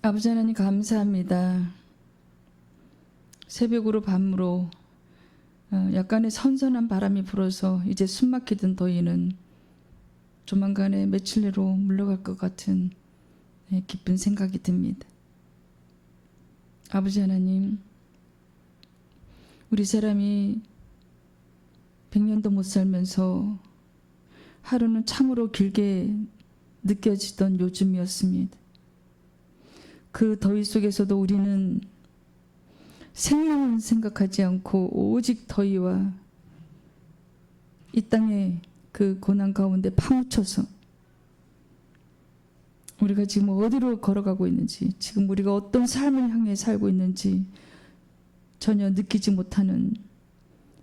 아버지 하나님 감사합니다. 새벽으로 밤으로 약간의 선선한 바람이 불어서 이제 숨막히던 더위는 조만간에 며칠 내로 물러갈 것 같은 기쁜 생각이 듭니다. 아버지 하나님, 우리 사람이 100년도 못 살면서 하루는 참으로 길게 느껴지던 요즘이었습니다. 그 더위 속에서도 우리는 생명은 생각하지 않고 오직 더위와 이 땅의 그 고난 가운데 파묻혀서 우리가 지금 어디로 걸어가고 있는지, 지금 우리가 어떤 삶을 향해 살고 있는지 전혀 느끼지 못하는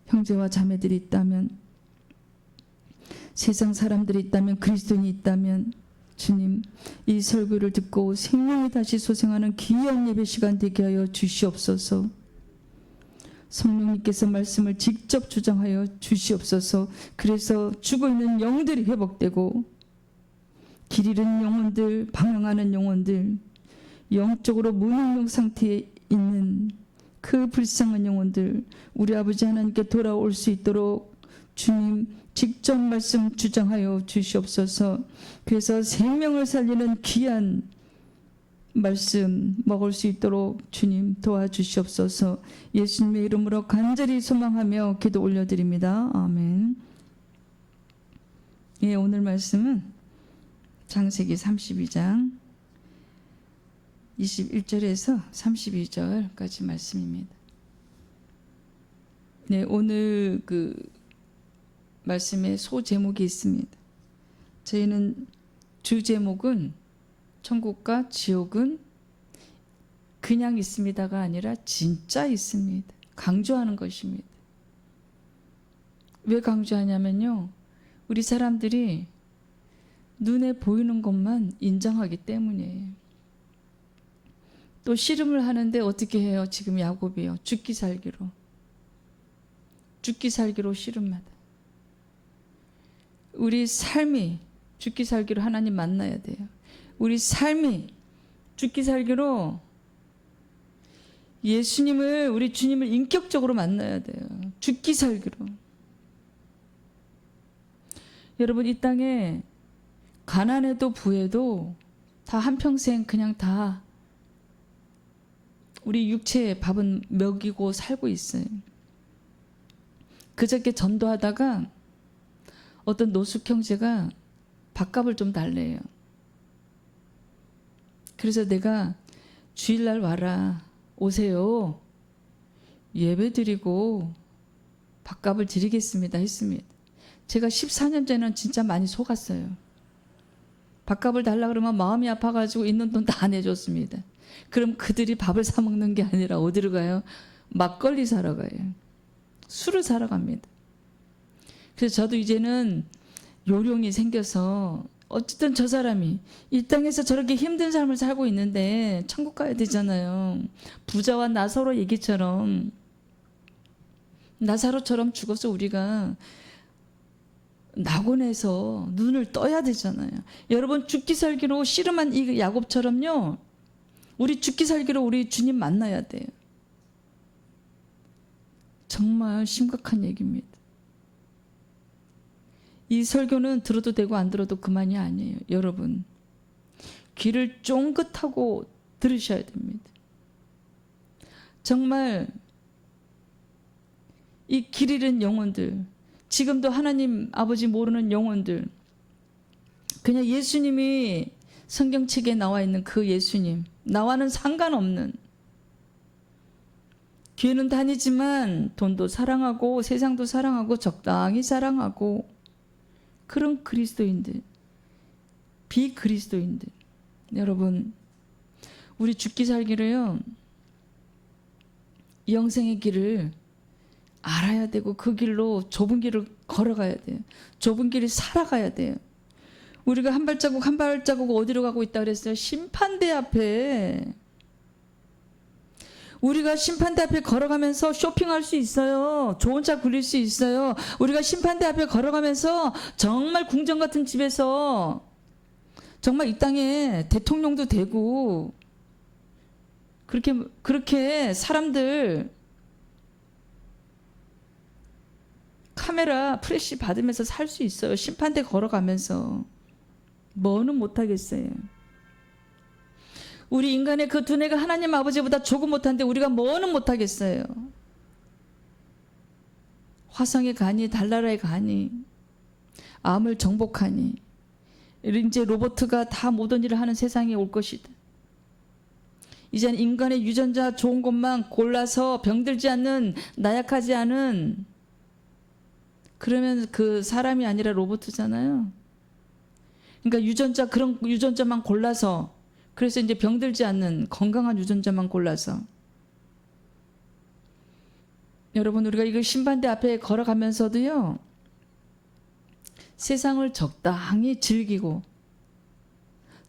형제와 자매들이 있다면, 세상 사람들이 있다면, 그리스도인이 있다면 주님, 이 설교를 듣고 생명이 다시 소생하는 귀한 예배 시간 되게 하여 주시옵소서. 성령님께서 말씀을 직접 주장하여 주시옵소서. 그래서 죽어있는 영들이 회복되고 길 잃은 영혼들, 방황하는 영혼들, 영적으로 무능력 상태에 있는 그 불쌍한 영혼들, 우리 아버지 하나님께 돌아올 수 있도록 주님 직접 말씀 주장하여 주시옵소서. 그래서 생명을 살리는 귀한 말씀 먹을 수 있도록 주님 도와주시옵소서. 예수님의 이름으로 간절히 소망하며 기도 올려드립니다. 아멘. 예, 오늘 말씀은 창세기 32장 21절에서 32절까지 말씀입니다. 네, 오늘 그 말씀에 소제목이 있습니다. 저희는 주제목은 천국과 지옥은 그냥 있습니다가 아니라 진짜 있습니다. 강조하는 것입니다. 왜 강조하냐면요, 우리 사람들이 눈에 보이는 것만 인정하기 때문이에요. 또 씨름을 하는데 어떻게 해요? 지금 야곱이요, 죽기 살기로 씨름하다. 우리 삶이 죽기 살기로 하나님 만나야 돼요. 우리 삶이 죽기 살기로 예수님을, 우리 주님을 인격적으로 만나야 돼요. 죽기 살기로. 여러분, 이 땅에 가난해도 부해도 다 한평생 그냥 다 우리 육체의 밥은 먹이고 살고 있어요. 그저께 전도하다가 어떤 노숙 형제가 밥값을 좀 달래요. 그래서 내가 주일날 와라, 오세요, 예배드리고 밥값을 드리겠습니다 했습니다. 제가 14년 전에는 진짜 많이 속았어요. 밥값을 달라 그러면 마음이 아파가지고 있는 돈 다 내줬습니다. 그럼 그들이 밥을 사 먹는 게 아니라 어디로 가요? 막걸리 사러 가요. 술을 사러 갑니다. 그래서 저도 이제는 요령이 생겨서, 어쨌든 저 사람이 이 땅에서 저렇게 힘든 삶을 살고 있는데 천국 가야 되잖아요. 부자와 나사로 얘기처럼, 나사로처럼 죽어서 우리가 낙원에서 눈을 떠야 되잖아요. 여러분, 죽기 살기로 씨름한 이 야곱처럼요, 우리 죽기 살기로 우리 주님 만나야 돼요. 정말 심각한 얘기입니다. 이 설교는 들어도 되고 안 들어도 그만이 아니에요. 여러분, 귀를 쫑긋하고 들으셔야 됩니다. 정말 이 길 잃은 영혼들, 지금도 하나님 아버지 모르는 영혼들, 그냥 예수님이 성경책에 나와 있는 그 예수님, 나와는 상관없는, 교회는 다니지만 돈도 사랑하고 세상도 사랑하고 적당히 사랑하고 그런 그리스도인들, 비그리스도인들, 여러분, 우리 죽기 살기로요, 영생의 길을 알아야 되고 그 길로 좁은 길을 걸어가야 돼요. 좁은 길을 살아가야 돼요. 우리가 한 발자국 한 발자국 어디로 가고 있다 그랬어요? 심판대 앞에. 우리가 심판대 앞에 걸어가면서 쇼핑할 수 있어요. 좋은 차 굴릴 수 있어요. 우리가 심판대 앞에 걸어가면서 정말 궁전 같은 집에서 정말 이 땅에 대통령도 되고 그렇게 사람들 카메라 프레시 받으면서 살 수 있어요. 심판대 걸어가면서. 뭐는 못하겠어요. 우리 인간의 그 두뇌가 하나님 아버지보다 조금 못한데 우리가 뭐는 못하겠어요. 화성에 가니 달나라에 가니 암을 정복하니 이제 로봇가 다 모든 일을 하는 세상이 올 것이다. 이제는 인간의 유전자 좋은 것만 골라서 병들지 않는, 나약하지 않은, 그러면 그 사람이 아니라 로봇이잖아요. 그러니까 그런 유전자만 골라서, 그래서 이제 병들지 않는 건강한 유전자만 골라서. 여러분, 우리가 이걸 신반대 앞에 걸어가면서도요, 세상을 적당히 즐기고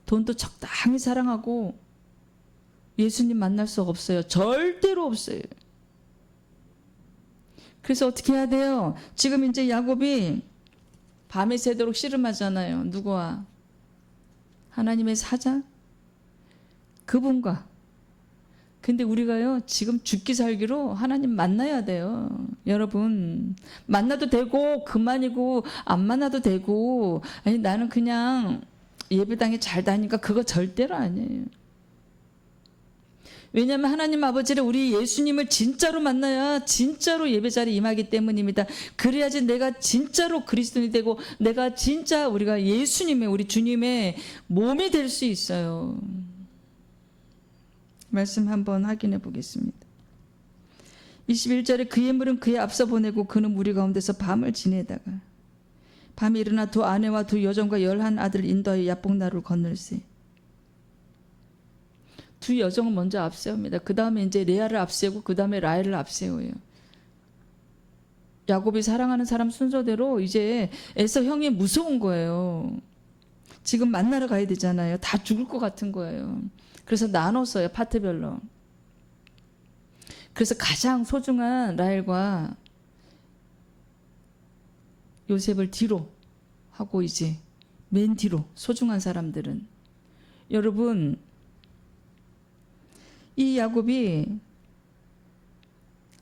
돈도 적당히 사랑하고 예수님 만날 수 없어요. 절대로 없어요. 그래서 어떻게 해야 돼요? 지금 이제 야곱이 밤이 새도록 씨름하잖아요. 누구와? 하나님의 사자? 그분과. 근데 우리가요, 지금 죽기 살기로 하나님 만나야 돼요. 여러분, 만나도 되고 그만이고 안 만나도 되고, 아니 나는 그냥 예배당에 잘 다니니까, 그거 절대로 아니에요. 왜냐하면 하나님 아버지를, 우리 예수님을 진짜로 만나야 진짜로 예배 자리에 임하기 때문입니다. 그래야지 내가 진짜로 그리스도인이 되고 내가 진짜 우리가 예수님의, 우리 주님의 몸이 될 수 있어요. 말씀 한번 확인해 보겠습니다. 21절에 그의 물은 그의 앞서 보내고 그는 무리 가운데서 밤을 지내다가 밤에 일어나 두 아내와 두 여종과 11 아들을 인도하여 야복나루를 건널세. 두 여종을 먼저 앞세웁니다. 그 다음에 이제 레아를 앞세우고 그 다음에 라헬을 앞세워요. 야곱이 사랑하는 사람 순서대로 이제 에서 형이 무서운 거예요. 지금 만나러 가야 되잖아요. 다 죽을 것 같은 거예요. 그래서 나눴어요. 파트별로. 그래서 가장 소중한 라헬과 요셉을 뒤로 하고 이제 맨 뒤로 소중한 사람들은. 여러분, 이 야곱이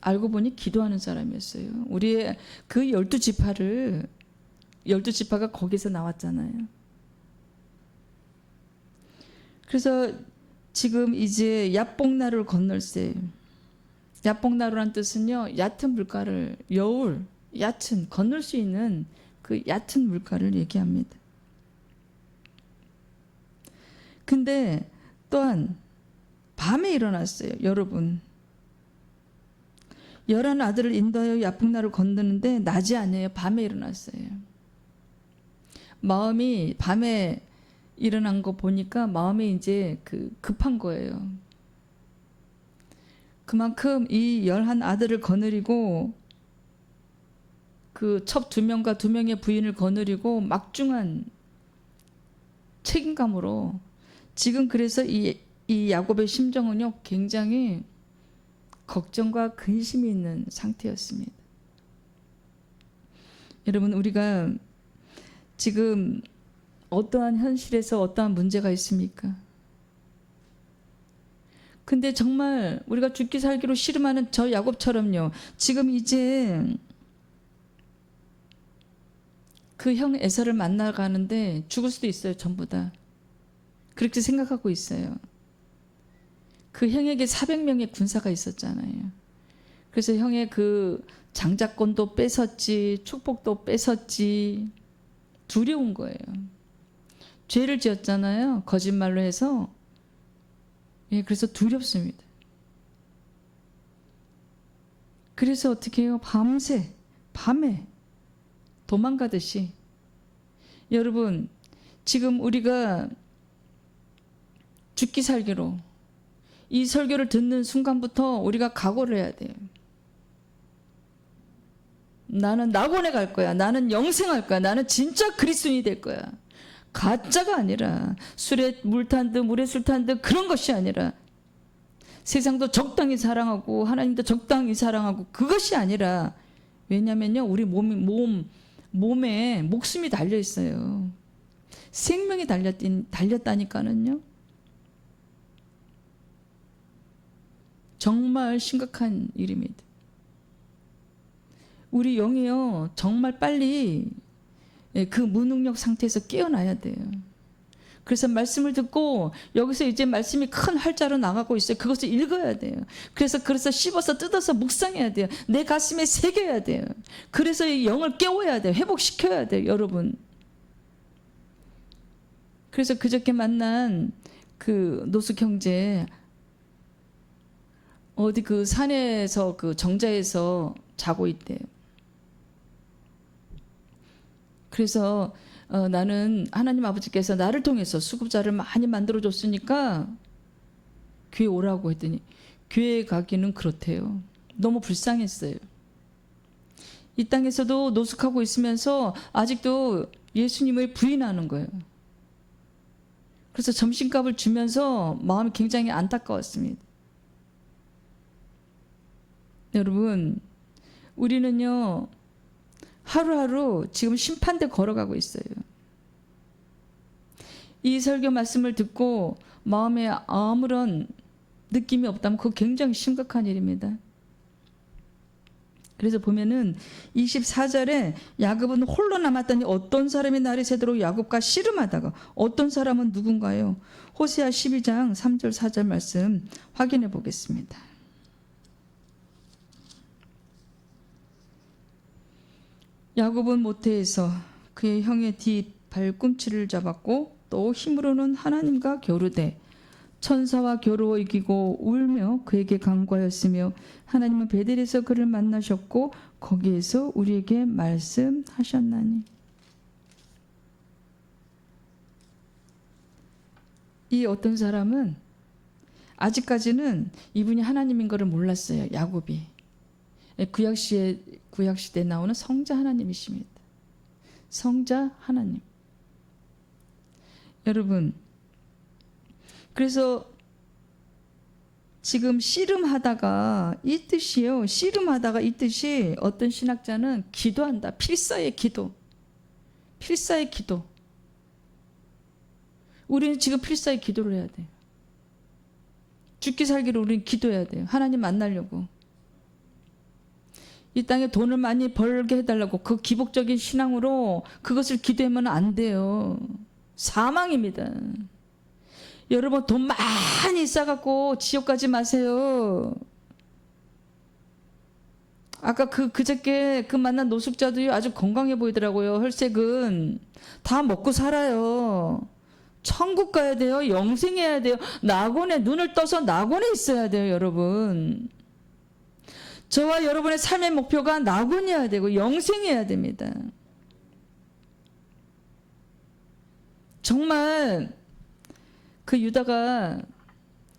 알고 보니 기도하는 사람이었어요. 우리의 그 12지파가 거기서 나왔잖아요. 그래서 지금 이제 야복나루를 건널세. 야복나루란 뜻은요, 얕은 물가를, 여울, 얕은, 건널 수 있는 그 얕은 물가를 얘기합니다. 근데 또한 밤에 일어났어요. 여러분, 11 아들을 인도하여 야복나루를 건너는데 낮이 아니에요. 밤에 일어났어요. 마음이 밤에 일어난 거 보니까 마음이 이제 급한 거예요. 그만큼 이 11 아들을 거느리고 그 첩 2명과 2명의 부인을 거느리고 막중한 책임감으로 지금, 그래서 이 야곱의 심정은요, 굉장히 걱정과 근심이 있는 상태였습니다. 여러분, 우리가 지금 어떠한 현실에서 어떠한 문제가 있습니까? 근데 정말 우리가 죽기 살기로 씨름하는 저 야곱처럼요, 지금 이제 그 형 에서를 만나가는데 죽을 수도 있어요. 전부 다 그렇게 생각하고 있어요. 그 형에게 400명의 군사가 있었잖아요. 그래서 형의 그 장자권도 뺏었지, 축복도 뺏었지. 두려운 거예요. 죄를 지었잖아요. 거짓말로 해서. 예, 그래서 두렵습니다. 그래서 어떻게 해요? 밤에 도망가듯이. 여러분, 지금 우리가 죽기 살기로 이 설교를 듣는 순간부터 우리가 각오를 해야 돼요. 나는 낙원에 갈 거야. 나는 영생할 거야. 나는 진짜 그리스도인이 될 거야. 가짜가 아니라, 술에 물 탄 듯 물에 술 탄 듯 그런 것이 아니라, 세상도 적당히 사랑하고 하나님도 적당히 사랑하고, 그것이 아니라, 왜냐면요, 우리 몸에 목숨이 달려 있어요. 생명이 달렸다니까는요. 정말 심각한 일입니다. 우리 영이요, 정말 빨리 그 무능력 상태에서 깨어나야 돼요. 그래서 말씀을 듣고 여기서 이제 말씀이 큰 활자로 나가고 있어요. 그것을 읽어야 돼요. 그래서 씹어서 뜯어서 묵상해야 돼요. 내 가슴에 새겨야 돼요. 그래서 이 영을 깨워야 돼요. 회복시켜야 돼요, 여러분. 그래서 그저께 만난 그 노숙 형제, 어디 그 산에서 그 정자에서 자고 있대요. 그래서 나는 하나님 아버지께서 나를 통해서 수급자를 많이 만들어줬으니까 교회 오라고 했더니 교회 가기는 그렇대요. 너무 불쌍했어요. 이 땅에서도 노숙하고 있으면서 아직도 예수님을 부인하는 거예요. 그래서 점심값을 주면서 마음이 굉장히 안타까웠습니다. 여러분, 우리는요, 하루하루 지금 심판대 걸어가고 있어요. 이 설교 말씀을 듣고 마음에 아무런 느낌이 없다면 그거 굉장히 심각한 일입니다. 그래서 보면은 24절에 야곱은 홀로 남았더니 어떤 사람이 날이 새도록 야곱과 씨름하다가, 어떤 사람은 누군가요? 호세아 12장 3절 4절 말씀 확인해 보겠습니다. 야곱은 모태에서 그의 형의 뒤 발꿈치를 잡았고 또 힘으로는 하나님과 교류돼 천사와 겨루어 이기고 울며 그에게 간구하였으며 하나님은 베델에서 그를 만나셨고 거기에서 우리에게 말씀하셨나니. 이 어떤 사람은 아직까지는 이분이 하나님인 것을 몰랐어요. 야곱이. 구약시대에 나오는 성자 하나님이십니다. 성자 하나님. 여러분, 그래서 지금 씨름하다가 이 뜻이요. 씨름하다가 이 뜻이 어떤 신학자는 기도한다. 필사의 기도. 필사의 기도. 우리는 지금 필사의 기도를 해야 돼요. 죽기 살기로 우리는 기도해야 돼요. 하나님 만나려고. 이 땅에 돈을 많이 벌게 해달라고 그 기복적인 신앙으로 그것을 기도하면 안 돼요. 사망입니다. 여러분, 돈 많이 쌓아갖고 지옥 가지 마세요. 아까 그저께 그 만난 노숙자도 아주 건강해 보이더라고요. 혈색은 다 먹고 살아요. 천국 가야 돼요. 영생해야 돼요. 낙원에 눈을 떠서 낙원에 있어야 돼요, 여러분. 저와 여러분의 삶의 목표가 낙원이어야 되고 영생해야 됩니다. 정말 그 유다가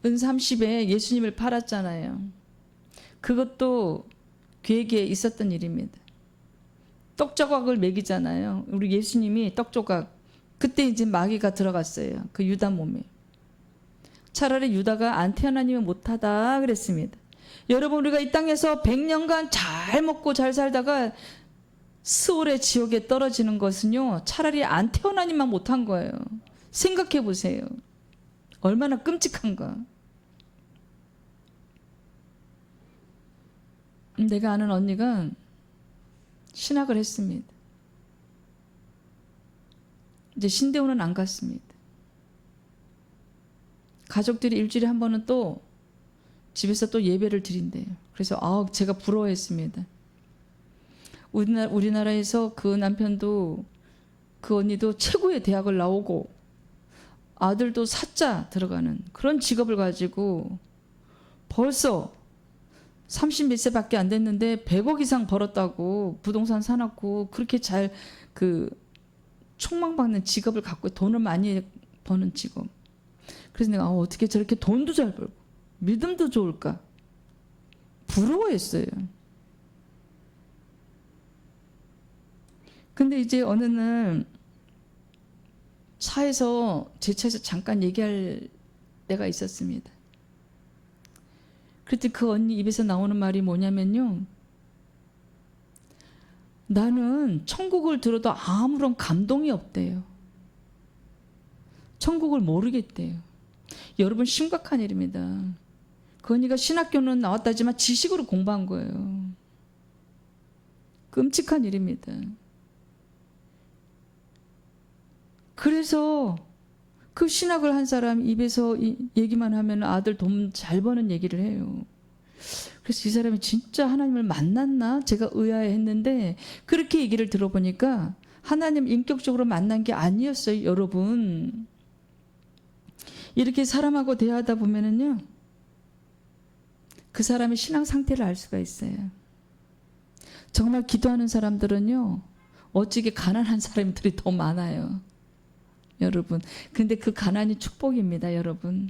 은 30에 예수님을 팔았잖아요. 그것도 계획에 있었던 일입니다. 떡조각을 먹이잖아요. 우리 예수님이 떡조각. 그때 이제 마귀가 들어갔어요. 그 유다 몸에. 차라리 유다가 안 태어나면 못하다 그랬습니다. 여러분, 우리가 이 땅에서 100년간 잘 먹고 잘 살다가 스올의 지옥에 떨어지는 것은요, 차라리 안 태어나니만 못한 거예요. 생각해 보세요. 얼마나 끔찍한가. 내가 아는 언니가 신학을 했습니다. 이제 신대원은 안 갔습니다. 가족들이 일주일에 한 번은 또 집에서 또 예배를 드린대요. 그래서 제가 부러워했습니다. 우리나라에서 그 남편도 그 언니도 최고의 대학을 나오고 아들도 사자 들어가는 그런 직업을 가지고 벌써 30 몇 세밖에 안 됐는데 100억 이상 벌었다고 부동산 사놨고 그렇게 잘 그 촉망받는 직업을 갖고 돈을 많이 버는 직업. 그래서 내가 어떻게 저렇게 돈도 잘 벌고 믿음도 좋을까 부러워했어요. 근데 이제 어느 날 제 차에서 잠깐 얘기할 때가 있었습니다. 그때 그 언니 입에서 나오는 말이 뭐냐면요, 나는 천국을 들어도 아무런 감동이 없대요. 천국을 모르겠대요. 여러분, 심각한 일입니다. 건이가 신학교는 나왔다지만 지식으로 공부한 거예요. 끔찍한 일입니다. 그래서 그 신학을 한 사람 입에서 얘기만 하면 아들 돈 잘 버는 얘기를 해요. 그래서 이 사람이 진짜 하나님을 만났나? 제가 의아해했는데 그렇게 얘기를 들어보니까 하나님 인격적으로 만난 게 아니었어요, 여러분. 이렇게 사람하고 대화하다 보면은요, 그 사람의 신앙 상태를 알 수가 있어요. 정말 기도하는 사람들은요, 어찌게 가난한 사람들이 더 많아요, 여러분. 근데 그 가난이 축복입니다, 여러분.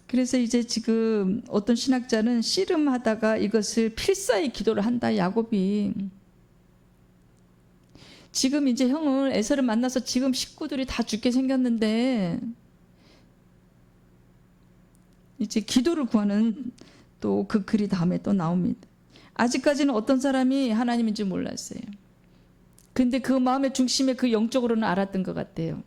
그래서 이제 지금 어떤 신학자는 씨름하다가 이것을 필사의 기도를 한다, 야곱이. 지금 이제 형을 에서를 만나서 지금 식구들이 다 죽게 생겼는데 이제 기도를 구하는 또 그 글이 다음에 또 나옵니다. 아직까지는 어떤 사람이 하나님인지 몰랐어요. 근데 그 마음의 중심에 그 영적으로는 알았던 것 같아요.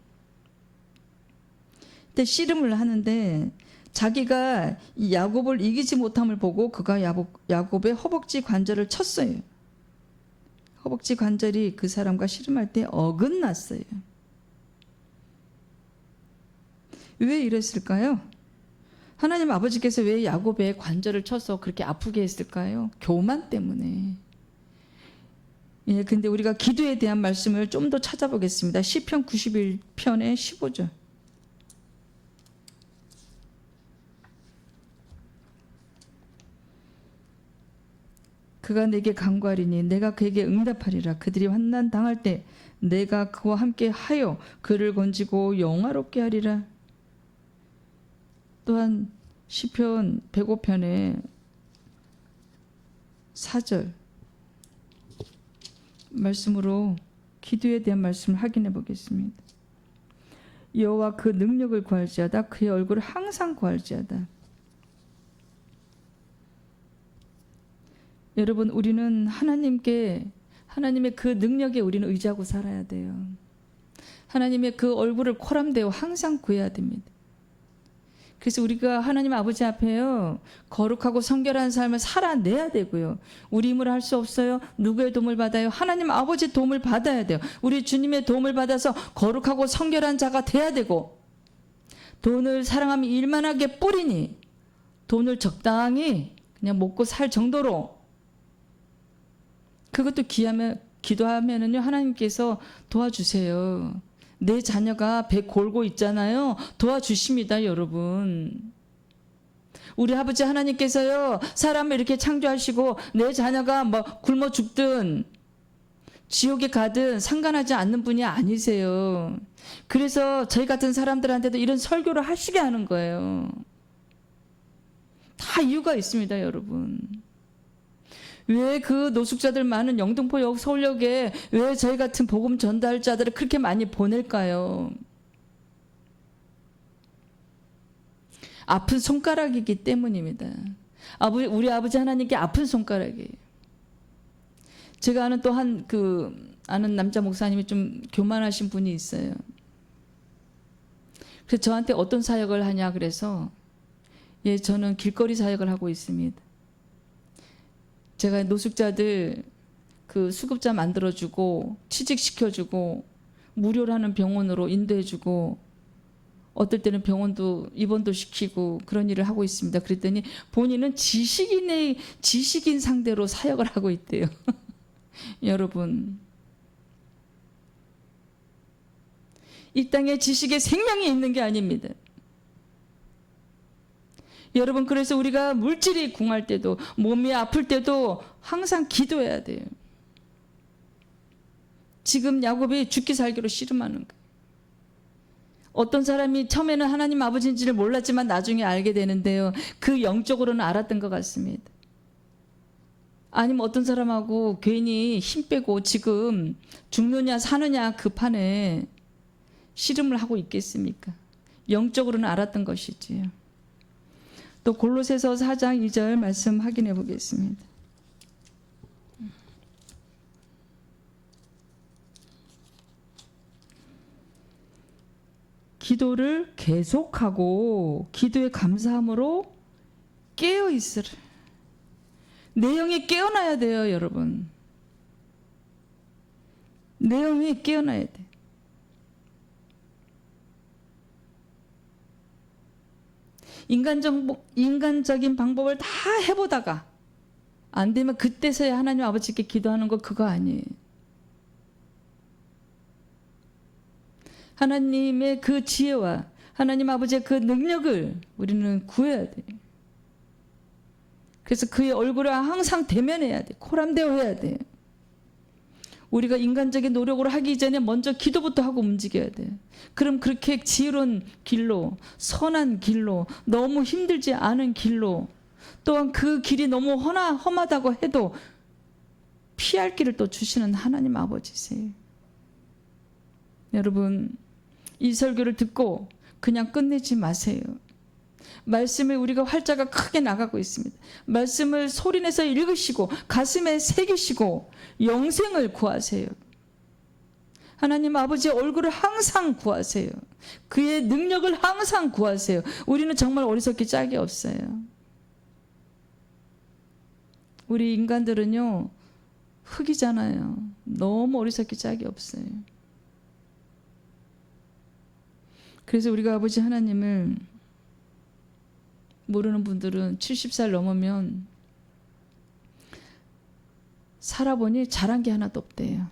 근데 씨름을 하는데 자기가 이 야곱을 이기지 못함을 보고 그가 야곱의 허벅지 관절을 쳤어요. 허벅지 관절이 그 사람과 씨름할 때 어긋났어요. 왜 이랬을까요? 하나님 아버지께서 왜 야곱의 관절을 쳐서 그렇게 아프게 했을까요? 교만 때문에. 예, 근데 우리가 기도에 대한 말씀을 좀 더 찾아보겠습니다. 시편 91편의 15절. 그가 내게 간구하리니 내가 그에게 응답하리라. 그들이 환난 당할 때 내가 그와 함께 하여 그를 건지고 영화롭게 하리라. 또한 시편 105편의 4절 말씀으로 기도에 대한 말씀을 확인해 보겠습니다. 여호와 그 능력을 구할지어다. 그의 얼굴을 항상 구할지어다. 여러분, 우리는 하나님의 그 능력에 우리는 의지하고 살아야 돼요. 하나님의 그 얼굴을 코람대고 항상 구해야 됩니다. 그래서 우리가 하나님 아버지 앞에요, 거룩하고 성결한 삶을 살아내야 되고요. 우리 힘으로 할 수 없어요. 누구의 도움을 받아요? 하나님 아버지 도움을 받아야 돼요. 우리 주님의 도움을 받아서 거룩하고 성결한 자가 돼야 되고, 돈을 사랑하며 일만하게 뿌리니 돈을 적당히 그냥 먹고 살 정도로, 그것도 기도하면은요, 하나님께서 도와주세요. 내 자녀가 배 골고 있잖아요. 도와주십니다, 여러분. 우리 아버지 하나님께서요, 사람을 이렇게 창조하시고 내 자녀가 뭐 굶어 죽든 지옥에 가든 상관하지 않는 분이 아니세요. 그래서 저희 같은 사람들한테도 이런 설교를 하시게 하는 거예요. 다 이유가 있습니다, 여러분. 왜 그 노숙자들 많은 영등포역 서울역에 왜 저희 같은 복음 전달자들을 그렇게 많이 보낼까요? 아픈 손가락이기 때문입니다. 우리 아버지 하나님께 아픈 손가락이에요. 제가 아는 또 아는 남자 목사님이 좀 교만하신 분이 있어요. 그래서 저한테 어떤 사역을 하냐 그래서, 예, 저는 길거리 사역을 하고 있습니다. 제가 노숙자들 그 수급자 만들어주고 취직시켜주고 무료로 하는 병원으로 인도해주고 어떨 때는 병원도 입원도 시키고 그런 일을 하고 있습니다. 그랬더니 본인은 지식인 상대로 사역을 하고 있대요. 여러분, 이 땅에 지식에 생명이 있는 게 아닙니다. 여러분, 그래서 우리가 물질이 궁할 때도 몸이 아플 때도 항상 기도해야 돼요. 지금 야곱이 죽기 살기로 씨름하는 거예요. 어떤 사람이 처음에는 하나님 아버지인지를 몰랐지만 나중에 알게 되는데요, 그 영적으로는 알았던 것 같습니다. 아니면 어떤 사람하고 괜히 힘 빼고 지금 죽느냐 사느냐 그 판에 씨름을 하고 있겠습니까? 영적으로는 알았던 것이지요. 또 골로새서 4장 2절 말씀 확인해 보겠습니다. 기도를 계속하고 기도에 감사함으로 깨어 있으라. 내용이 깨어나야 돼요, 여러분. 내용이 깨어나야 돼. 인간적인 방법을 다 해보다가 안 되면 그때서야 하나님 아버지께 기도하는 거 그거 아니에요. 하나님의 그 지혜와 하나님 아버지의 그 능력을 우리는 구해야 돼요. 그래서 그의 얼굴을 항상 대면해야 돼. 코람대어해야 돼. 우리가 인간적인 노력으로 하기 전에 먼저 기도부터 하고 움직여야 돼. 그럼 그렇게 지혜로운 길로, 선한 길로, 너무 힘들지 않은 길로, 또한 그 길이 너무 험하다고 해도 피할 길을 또 주시는 하나님 아버지세요. 여러분, 이 설교를 듣고 그냥 끝내지 마세요. 말씀을 우리가 활자가 크게 나가고 있습니다. 말씀을 소리내서 읽으시고 가슴에 새기시고 영생을 구하세요. 하나님 아버지의 얼굴을 항상 구하세요. 그의 능력을 항상 구하세요. 우리는 정말 어리석기 짝이 없어요. 우리 인간들은요, 흙이잖아요. 너무 어리석기 짝이 없어요. 그래서 우리가 아버지 하나님을 모르는 분들은 70살 넘으면 살아보니 잘한 게 하나도 없대요.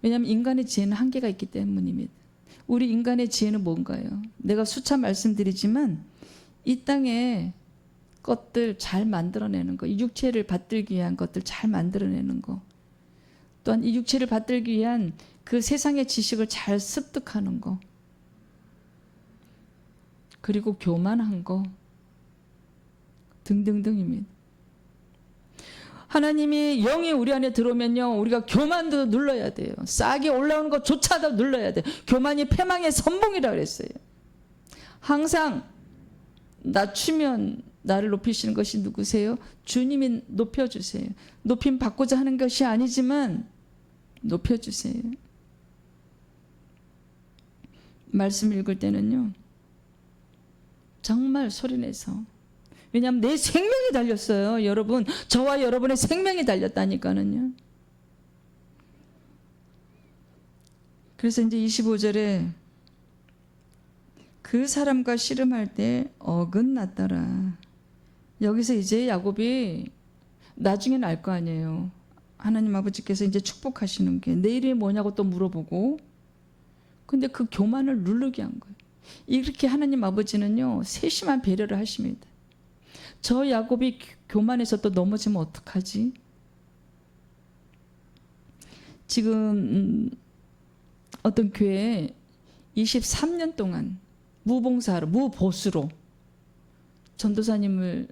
왜냐하면 인간의 지혜는 한계가 있기 때문입니다. 우리 인간의 지혜는 뭔가요? 내가 수차 말씀드리지만 이 땅에 것들 잘 만들어내는 거, 이 육체를 받들기 위한 것들 잘 만들어내는 거, 또한 이 육체를 받들기 위한 그 세상의 지식을 잘 습득하는 거, 그리고 교만한 거 등등등입니다. 하나님이 영이 우리 안에 들어오면요, 우리가 교만도 눌러야 돼요. 싹이 올라오는 것조차도 눌러야 돼요. 교만이 패망의 선봉이라고 그랬어요. 항상 낮추면 나를 높이시는 것이 누구세요? 주님이 높여주세요. 높임 받고자 하는 것이 아니지만 높여주세요. 말씀 읽을 때는요, 정말 소리내서, 왜냐하면 내 생명이 달렸어요. 여러분, 저와 여러분의 생명이 달렸다니까는요. 그래서 이제 25절에 그 사람과 씨름할 때 어긋났더라. 여기서 이제 야곱이 나중에는 알 거 아니에요. 하나님 아버지께서 이제 축복하시는 게 내 이름이 뭐냐고 또 물어보고, 근데 그 교만을 누르게 한 거예요. 이렇게 하나님 아버지는요, 세심한 배려를 하십니다. 저 야곱이 교만해서 또 넘어지면 어떡하지? 지금 어떤 교회에 23년 동안 무봉사로, 무보수로 전도사님을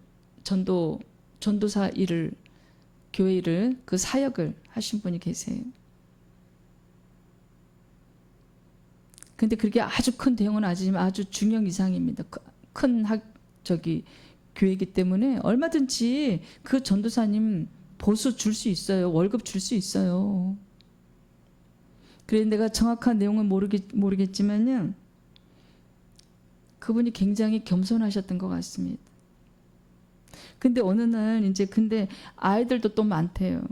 전도사 일을, 교회 일을, 그 사역을 하신 분이 계세요. 근데 그게 아주 큰 대형은 아니지만 아주 중형 이상입니다. 큰 교회이기 때문에 얼마든지 그 전도사님 보수 줄 수 있어요. 월급 줄 수 있어요. 그래, 내가 정확한 내용은 모르겠지만요, 그분이 굉장히 겸손하셨던 것 같습니다. 근데 어느 날 근데 아이들도 또 많아요.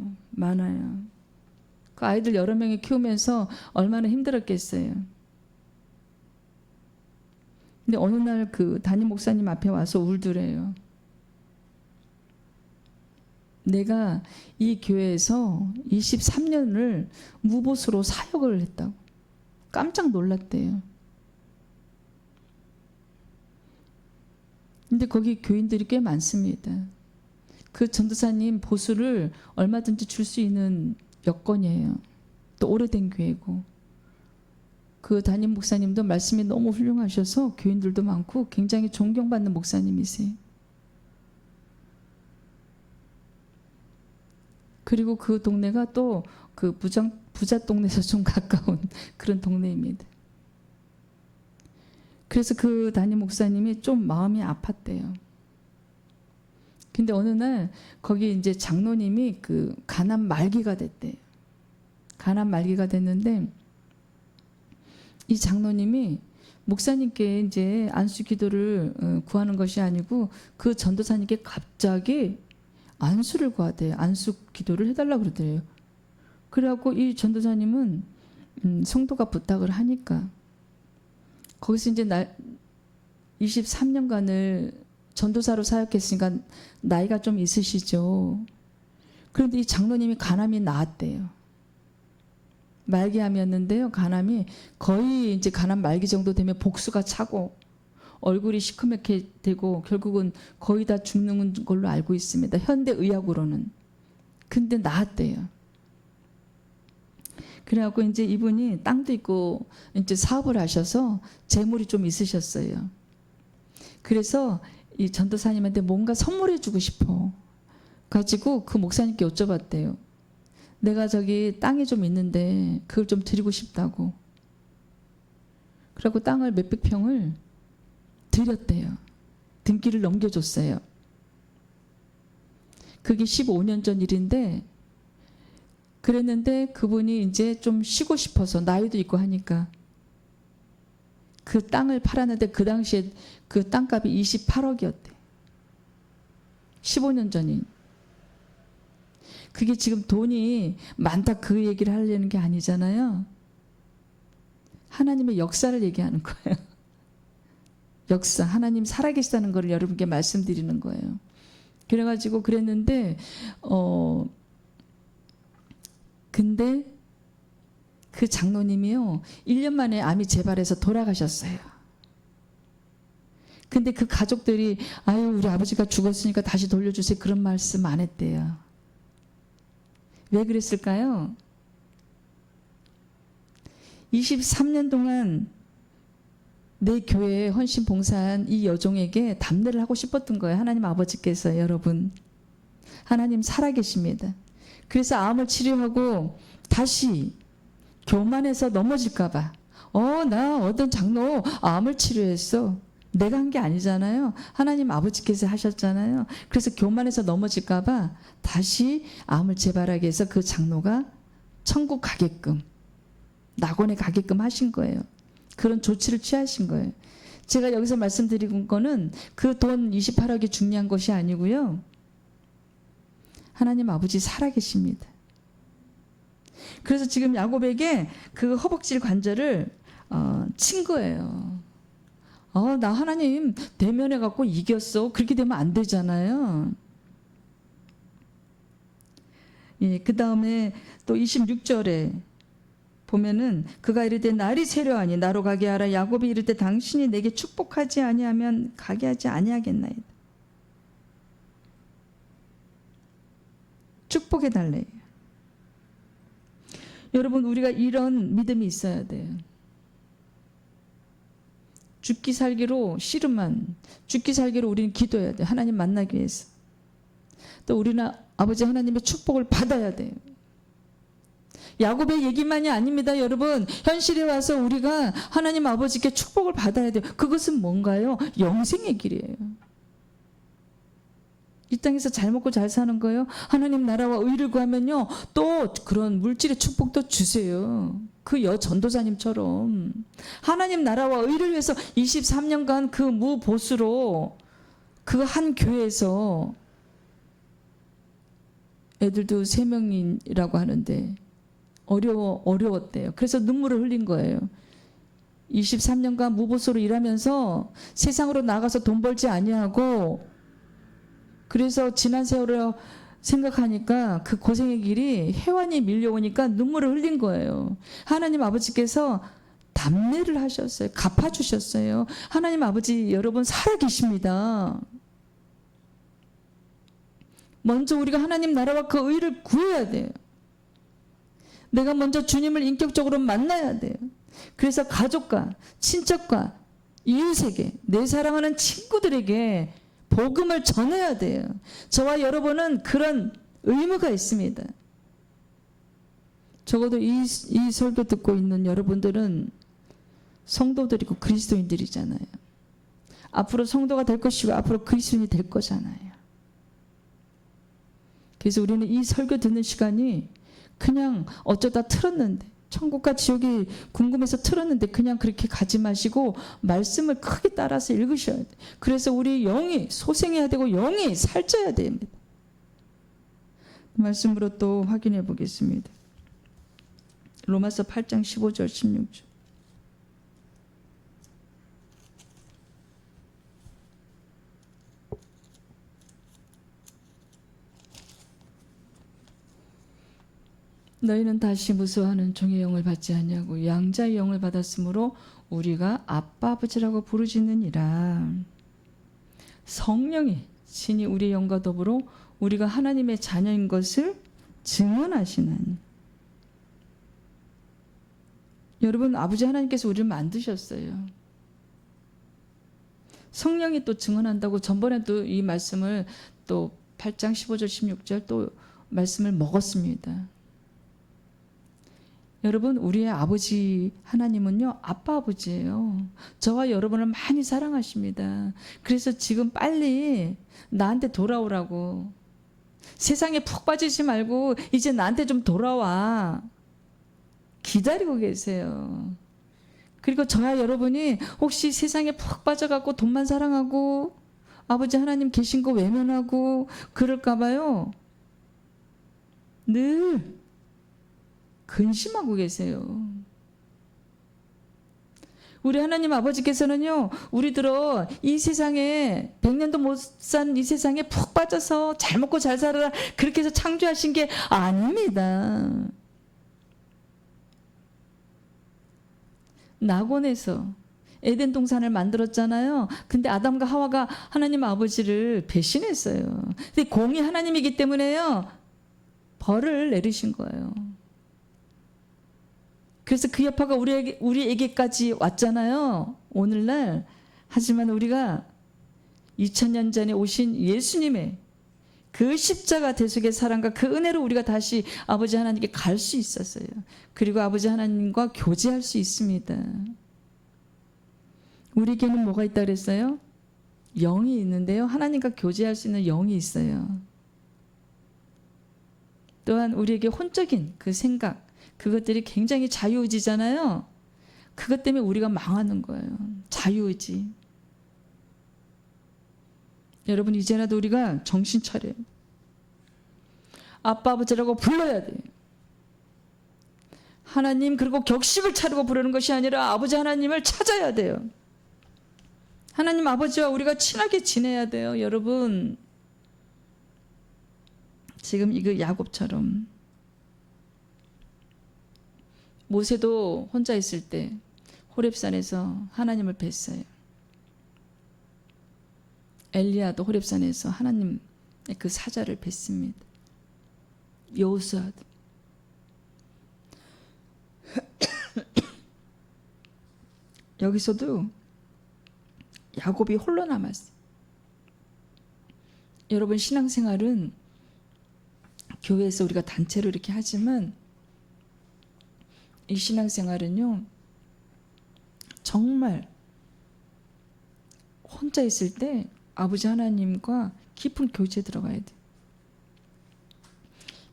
그 아이들 여러 명이 키우면서 얼마나 힘들었겠어요. 근데 어느 날 그 담임 목사님 앞에 와서 울더래요. 내가 이 교회에서 23년을 무보수로 사역을 했다고. 깜짝 놀랐대요. 근데 거기 교인들이 꽤 많습니다. 그 전도사님 보수를 얼마든지 줄 수 있는 여건이에요. 또 오래된 교회고. 그 담임 목사님도 말씀이 너무 훌륭하셔서 교인들도 많고 굉장히 존경받는 목사님이세요. 그리고 그 동네가 또 그 부자 동네에서 좀 가까운 그런 동네입니다. 그래서 그 담임 목사님이 좀 마음이 아팠대요. 근데 어느 날 거기 이제 장로님이 그 가난 말기가 됐대요. 가난 말기가 됐는데 이 장로님이 목사님께 이제 안수 기도를 구하는 것이 아니고 그 전도사님께 갑자기 안수를 구하대요. 안수 기도를 해달라고 그러대요. 그래갖고 이 전도사님은 성도가 부탁을 하니까 거기서 이제 23년간을 전도사로 사역했으니까 나이가 좀 있으시죠. 그런데 이 장로님이 간암이 나았대요. 말기암이었는데요. 간암이 거의 이제 간암 말기 정도 되면 복수가 차고 얼굴이 시커멓게 되고 결국은 거의 다 죽는 걸로 알고 있습니다. 현대 의학으로는. 근데 나았대요. 그래갖고 이제 이분이 땅도 있고 이제 사업을 하셔서 재물이 좀 있으셨어요. 그래서 이 전도사님한테 뭔가 선물해 주고 싶어 가지고 그 목사님께 여쭤봤대요. 내가 저기 땅이 좀 있는데 그걸 좀 드리고 싶다고. 그래갖고 땅을 몇백 평을 드렸대요. 등기를 넘겨줬어요. 그게 15년 전 일인데 그랬는데 그분이 이제 좀 쉬고 싶어서 나이도 있고 하니까 그 땅을 팔았는데 그 당시에 그 땅값이 28억이었대. 15년 전인. 그게 지금 돈이 많다 그 얘기를 하려는 게 아니잖아요. 하나님의 역사를 얘기하는 거예요. 역사, 하나님 살아계시다는 걸 여러분께 말씀드리는 거예요. 그래가지고 그랬는데 근데 그 장로님이요 1년 만에 암이 재발해서 돌아가셨어요. 근데 그 가족들이 아유 우리 아버지가 죽었으니까 다시 돌려주세요 그런 말씀 안 했대요. 왜 그랬을까요? 23년 동안 내 교회에 헌신 봉사한 이 여종에게 답례를 하고 싶었던 거예요. 하나님 아버지께서. 여러분 하나님 살아계십니다. 그래서 암을 치료하고 다시 교만해서 넘어질까 봐 나 어떤 장로 암을 치료했어. 내가 한 게 아니잖아요. 하나님 아버지께서 하셨잖아요. 그래서 교만해서 넘어질까 봐 다시 암을 재발하게 해서 그 장로가 천국 가게끔 낙원에 가게끔 하신 거예요. 그런 조치를 취하신 거예요. 제가 여기서 말씀드린 거는 그 돈 28억이 중요한 것이 아니고요. 하나님 아버지 살아계십니다. 그래서 지금 야곱에게 그 허벅지 관절을 친 거예요. 나 하나님 대면해 갖고 이겼어. 그렇게 되면 안 되잖아요. 예, 그 다음에 또 26절에 보면은 그가 이르되 날이 세려하니 나로 가게 하라. 야곱이 이르되 당신이 내게 축복하지 아니하면 가게 하지 아니하겠나이다. 축복해 달래요. 여러분 우리가 이런 믿음이 있어야 돼요. 죽기 살기로 씨름한 죽기 살기로 우리는 기도해야 돼요. 하나님 만나기 위해서. 또 우리는 아버지 하나님의 축복을 받아야 돼요. 야곱의 얘기만이 아닙니다. 여러분 현실에 와서 우리가 하나님 아버지께 축복을 받아야 돼요. 그것은 뭔가요? 영생의 길이에요. 이 땅에서 잘 먹고 잘 사는 거예요. 하나님 나라와 의를 구하면요 또 그런 물질의 축복도 주세요. 그 전도사님처럼 하나님 나라와 의를 위해서 23년간 그 무보수로 그 한 교회에서 애들도 3명이라고 하는데 어려웠대요. 그래서 눈물을 흘린 거예요. 23년간 무보수로 일하면서 세상으로 나가서 돈 벌지 아니하고 그래서 지난 세월을 생각하니까 그 고생의 길이 해완이 밀려오니까 눈물을 흘린 거예요. 하나님 아버지께서 답례를 하셨어요. 갚아주셨어요. 하나님 아버지 여러분 살아계십니다. 먼저 우리가 하나님 나라와 그 의를 구해야 돼요. 내가 먼저 주님을 인격적으로 만나야 돼요. 그래서 가족과 친척과 이웃에게 내 사랑하는 친구들에게 복음을 전해야 돼요. 저와 여러분은 그런 의무가 있습니다. 적어도 이 설교 듣고 있는 여러분들은 성도들이고 그리스도인들이잖아요. 앞으로 성도가 될 것이고 앞으로 그리스도인이 될 거잖아요. 그래서 우리는 이 설교 듣는 시간이 그냥 어쩌다 틀었는데 천국과 지옥이 궁금해서 틀었는데 그냥 그렇게 가지 마시고 말씀을 크게 따라서 읽으셔야 돼요. 그래서 우리 영이 소생해야 되고 영이 살쪄야 됩니다. 말씀으로 또 확인해 보겠습니다. 로마서 8장 15절 16절. 너희는 다시 무수하는 종의 영을 받지 아니하고 양자의 영을 받았으므로 우리가 아빠 아버지라고 부르짖느니라. 성령이 친히 우리의 영과 더불어 우리가 하나님의 자녀인 것을 증언하시나니. 여러분, 아버지 하나님께서 우리를 만드셨어요. 성령이 또 증언한다고 전번에도 이 말씀을 또 8장 15절 16절 또 말씀을 먹었습니다. 여러분, 우리의 아버지 하나님은요, 아빠 아버지예요. 저와 여러분을 많이 사랑하십니다. 그래서 지금 빨리 나한테 돌아오라고. 세상에 푹 빠지지 말고 이제 나한테 좀 돌아와. 기다리고 계세요. 그리고 저와 여러분이 혹시 세상에 푹 빠져갖고 돈만 사랑하고 아버지 하나님 계신 거 외면하고 그럴까 봐요. 늘 근심하고 계세요. 우리 하나님 아버지께서는요, 우리들어 이 세상에 100년도 못 산 이 세상에 푹 빠져서 잘 먹고 잘 살아라 그렇게 해서 창조하신 게 아닙니다. 낙원에서 에덴 동산을 만들었잖아요. 근데 아담과 하와가 하나님 아버지를 배신했어요. 근데 공이 하나님이기 때문에요, 벌을 내리신 거예요. 그래서 그 여파가 우리에게까지 왔잖아요. 오늘날. 하지만 우리가 2000년 전에 오신 예수님의 그 십자가 대속의 사랑과 그 은혜로 우리가 다시 아버지 하나님께 갈 수 있었어요. 그리고 아버지 하나님과 교제할 수 있습니다. 우리에게는 뭐가 있다 그랬어요? 영이 있는데요. 하나님과 교제할 수 있는 영이 있어요. 또한 우리에게 혼적인 그 생각, 그것들이 굉장히 자유의지잖아요. 그것 때문에 우리가 망하는 거예요. 자유의지. 여러분, 이제라도 우리가 정신 차려요. 아빠 아버지라고 불러야 돼요. 하나님, 그리고 격식을 차리고 부르는 것이 아니라 아버지 하나님을 찾아야 돼요. 하나님 아버지와 우리가 친하게 지내야 돼요. 여러분, 지금 이거 야곱처럼 모세도 혼자 있을 때 호렙산에서 하나님을 뵀어요. 엘리야도 호렙산에서 하나님의 그 사자를 뵀습니다. 여호수아도. 여기서도 야곱이 홀로 남았어요. 여러분, 신앙생활은 교회에서 우리가 단체로 이렇게 하지만 이 신앙생활은요, 정말 혼자 있을 때 아버지 하나님과 깊은 교제에 들어가야 돼요.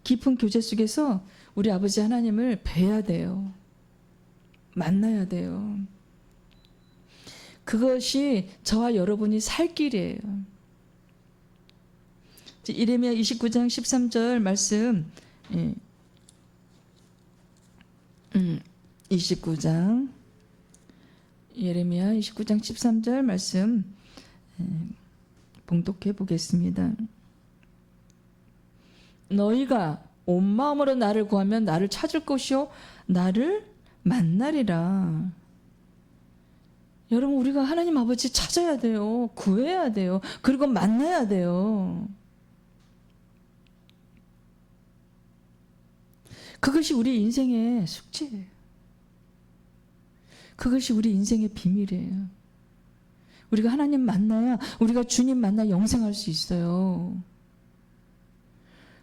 깊은 교제 속에서 우리 아버지 하나님을 뵈야 돼요. 만나야 돼요. 그것이 저와 여러분이 살 길이에요. 이레미야 29장 13절 말씀, 29장 예레미야 29장 13절 말씀 봉독해 보겠습니다. 너희가 온 마음으로 나를 구하면 나를 찾을 것이요 나를 만나리라. 여러분, 우리가 하나님 아버지 찾아야 돼요. 구해야 돼요. 그리고 만나야 돼요. 그것이 우리 인생의 숙제예요. 그것이 우리 인생의 비밀이에요. 우리가 하나님 만나야, 우리가 주님 만나 영생할 수 있어요.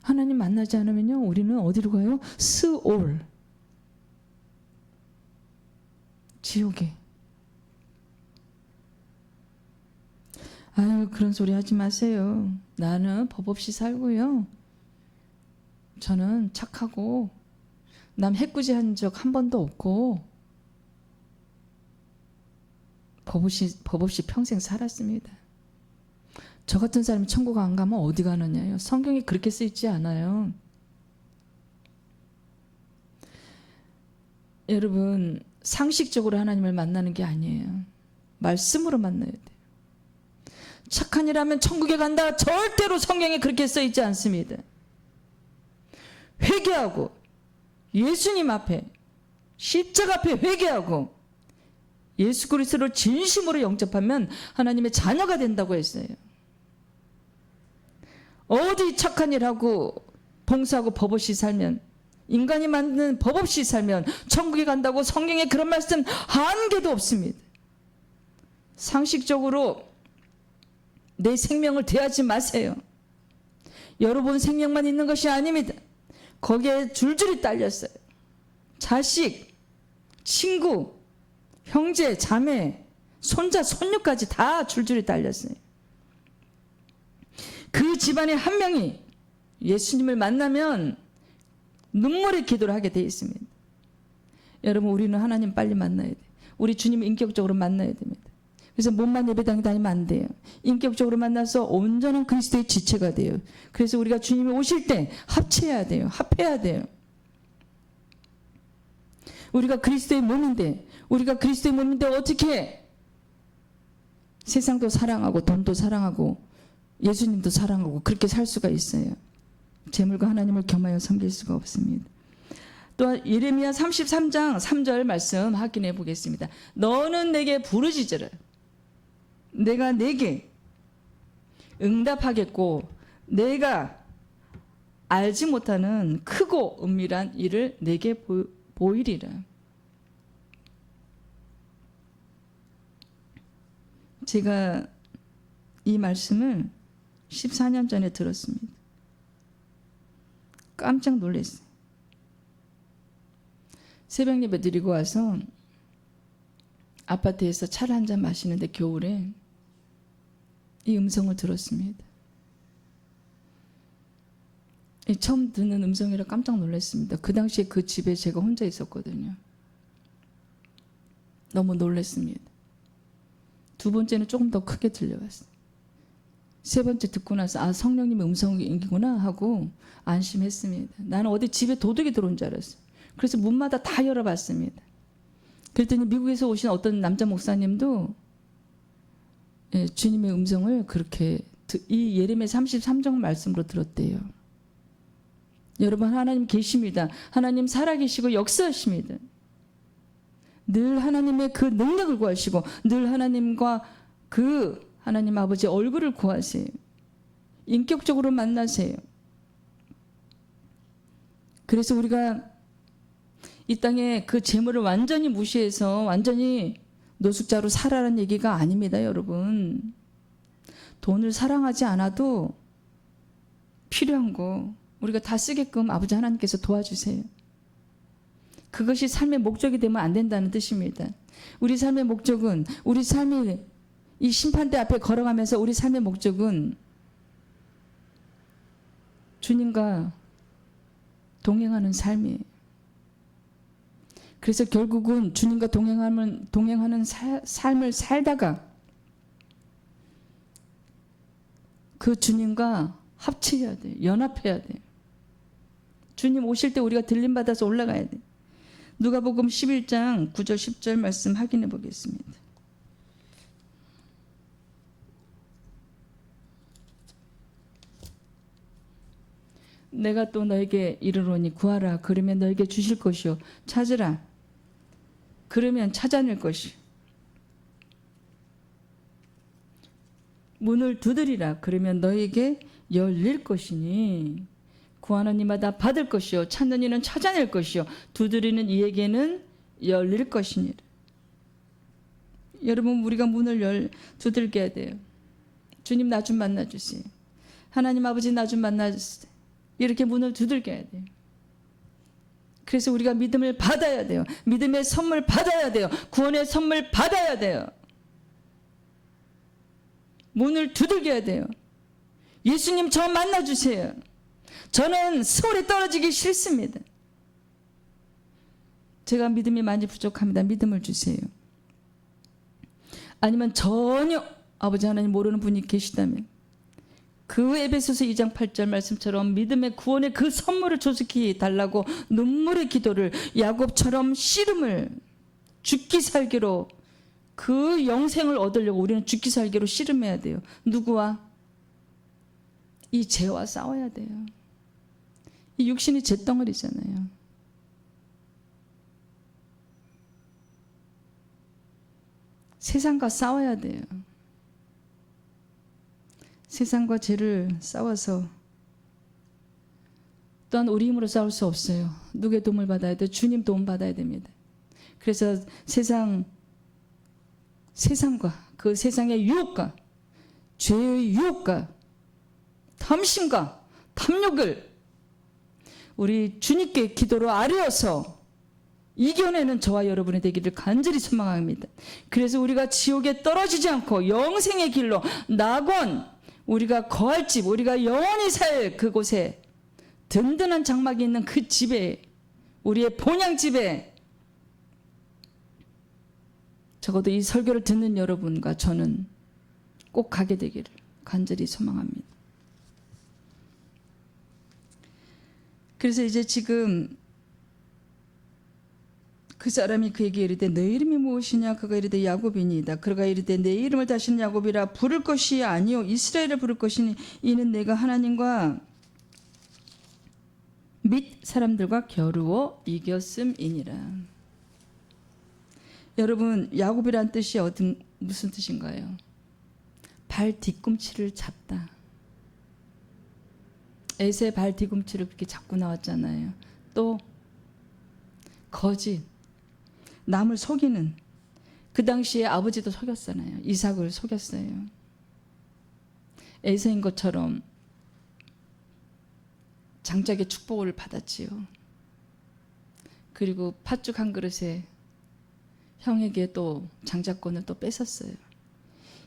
하나님 만나지 않으면요, 우리는 어디로 가요? 스올, 지옥에. 아유, 그런 소리 하지 마세요. 나는 법 없이 살고요, 저는 착하고 남 해꾸지한 적 한 번도 없고 법 없이 평생 살았습니다. 저 같은 사람이 천국 안 가면 어디 가느냐요. 성경이 그렇게 쓰이지 않아요. 여러분, 상식적으로 하나님을 만나는 게 아니에요. 말씀으로 만나야 돼요. 착한 일 하면 천국에 간다. 절대로 성경에 그렇게 써있지 않습니다. 회개하고 예수님 앞에, 십자가 앞에 회개하고 예수 그리스도를 진심으로 영접하면 하나님의 자녀가 된다고 했어요. 어디 착한 일하고 봉사하고 법 없이 살면, 인간이 만든 법 없이 살면 천국에 간다고 성경에 그런 말씀 한 개도 없습니다. 상식적으로 내 생명을 대하지 마세요. 여러분 생명만 있는 것이 아닙니다. 거기에 줄줄이 딸렸어요. 자식, 친구, 형제, 자매, 손자, 손녀까지 다 줄줄이 딸렸어요. 그 집안에 한 명이 예수님을 만나면 눈물의 기도를 하게 되어 있습니다. 여러분, 우리는 하나님 빨리 만나야 돼요. 우리 주님 인격적으로 만나야 됩니다. 그래서 몸만 예배당 다니면 안 돼요. 인격적으로 만나서 온전한 그리스도의 지체가 돼요. 그래서 우리가 주님이 오실 때 합체해야 돼요. 합해야 돼요. 우리가 그리스도의 몸인데 어떻게 세상도 사랑하고 돈도 사랑하고 예수님도 사랑하고 그렇게 살 수가 있어요. 재물과 하나님을 겸하여 섬길 수가 없습니다. 또한 예레미야 33장 3절 말씀 확인해 보겠습니다. 너는 내게 부르짖으라. 내가 내게 응답하겠고 내가 알지 못하는 크고 은밀한 일을 내게 보이리라. 제가 이 말씀을 14년 전에 들었습니다. 깜짝 놀랐어요. 새벽 예배 드리고 와서 아파트에서 차를 한잔 마시는데 겨울에 이 음성을 들었습니다. 처음 듣는 음성이라 깜짝 놀랐습니다. 그 당시에 그 집에 제가 혼자 있었거든요. 너무 놀랐습니다. 두 번째는 조금 더 크게 들려왔어요. 세 번째 듣고 나서 성령님의 음성이구나 하고 안심했습니다. 나는 어디 집에 도둑이 들어온 줄 알았어요. 그래서 문마다 다 열어봤습니다. 그랬더니 미국에서 오신 어떤 남자 목사님도 주님의 음성을 그렇게 이 예레미야 33장 말씀으로 들었대요. 여러분, 하나님 계십니다. 하나님 살아계시고 역사하십니다. 늘 하나님의 그 능력을 구하시고 늘 하나님과 그 하나님 아버지 얼굴을 구하세요. 인격적으로 만나세요. 그래서 우리가 이 땅에 그 재물을 완전히 무시해서 완전히 노숙자로 살아라는 얘기가 아닙니다, 여러분. 돈을 사랑하지 않아도 필요한 거 우리가 다 쓰게끔 아버지 하나님께서 도와주세요. 그것이 삶의 목적이 되면 안 된다는 뜻입니다. 우리 삶의 목적은, 우리 삶이 이 심판대 앞에 걸어가면서 우리 삶의 목적은 주님과 동행하는 삶이에요. 그래서 결국은 주님과 동행하는 삶을 살다가 그 주님과 합치해야 돼요. 연합해야 돼요. 주님 오실 때 우리가 들림받아서 올라가야 돼요. 누가복음 11장 9절 10절 말씀 확인해 보겠습니다. 내가 또 너에게 이르노니 구하라 그러면 너에게 주실 것이요 찾으라 그러면 찾아낼 것이요 문을 두드리라 그러면 너에게 열릴 것이니 구하는 이마다 받을 것이요 찾는 이는 찾아낼 것이요 두드리는 이에게는 열릴 것이니라. 여러분, 우리가 문을 두들겨야 돼요. 주님, 나 좀 만나주세요. 하나님 아버지, 나 좀 만나주세요. 이렇게 문을 두들겨야 돼요. 그래서 우리가 믿음을 받아야 돼요. 믿음의 선물 받아야 돼요. 구원의 선물 받아야 돼요. 문을 두들겨야 돼요. 예수님, 저 만나주세요. 저는 서울에 떨어지기 싫습니다. 제가 믿음이 많이 부족합니다. 믿음을 주세요. 아니면 전혀 아버지 하나님 모르는 분이 계시다면 그 에베소서 2장 8절 말씀처럼 믿음의 구원의 그 선물을 조속히 달라고 눈물의 기도를 야곱처럼 씨름을 죽기 살기로 그 영생을 얻으려고 우리는 죽기 살기로 씨름해야 돼요. 누구와? 이 죄와 싸워야 돼요. 이 육신이 죄덩어리잖아요. 세상과 싸워야 돼요. 세상과 죄를 싸워서 또한 우리 힘으로 싸울 수 없어요. 누구의 도움을 받아야 돼요? 주님 도움 받아야 됩니다. 그래서 세상과 그 세상의 유혹과 죄의 유혹과 탐심과 탐욕을 우리 주님께 기도로 아뢰어서 이겨내는 저와 여러분이 되기를 간절히 소망합니다. 그래서 우리가 지옥에 떨어지지 않고 영생의 길로 낙원, 우리가 거할 집, 우리가 영원히 살 그곳에 든든한 장막이 있는 그 집에, 우리의 본향집에 적어도 이 설교를 듣는 여러분과 저는 꼭 가게 되기를 간절히 소망합니다. 그래서 이제 지금 그 사람이 그에게 이르되 내 이름이 무엇이냐? 그가 이르되 야곱이니이다. 그가 이르되 내 이름을 다시는 야곱이라 부를 것이 아니요 이스라엘을 부를 것이니 이는 내가 하나님과 및 사람들과 겨루어 이겼음이니라. 여러분, 야곱이란 뜻이 무슨 뜻인가요? 발 뒤꿈치를 잡다. 에서의 발 뒤꿈치를 그렇게 잡고 나왔잖아요. 또 거짓, 남을 속이는, 그 당시에 아버지도 속였잖아요. 이삭을 속였어요. 에서인 것처럼 장작의 축복을 받았지요. 그리고 팥죽 한 그릇에 형에게 또 장자권을 또 뺏었어요.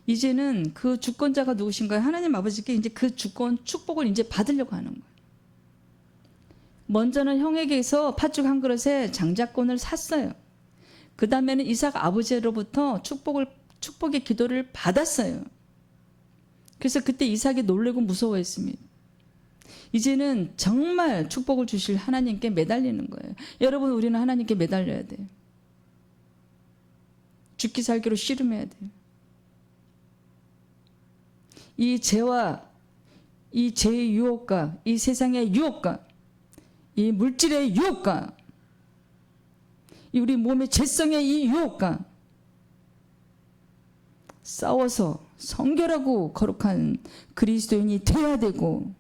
이제는 그 주권자가 누구신가요? 하나님 아버지께 이제 그 주권, 축복을 이제 받으려고 하는 거예요. 먼저는 형에게서 팥죽 한 그릇에 장자권을 샀어요. 그 다음에는 이삭 아버지로부터 축복의 기도를 받았어요. 그래서 그때 이삭이 놀래고 무서워했습니다. 이제는 정말 축복을 주실 하나님께 매달리는 거예요. 여러분, 우리는 하나님께 매달려야 돼요. 죽기 살기로 씨름해야 돼요. 이 죄와 이 죄의 유혹과 이 세상의 유혹과 이 물질의 유혹과 우리 몸의 죄성의 이 유혹과 싸워서 성결하고 거룩한 그리스도인이 되어야 되고,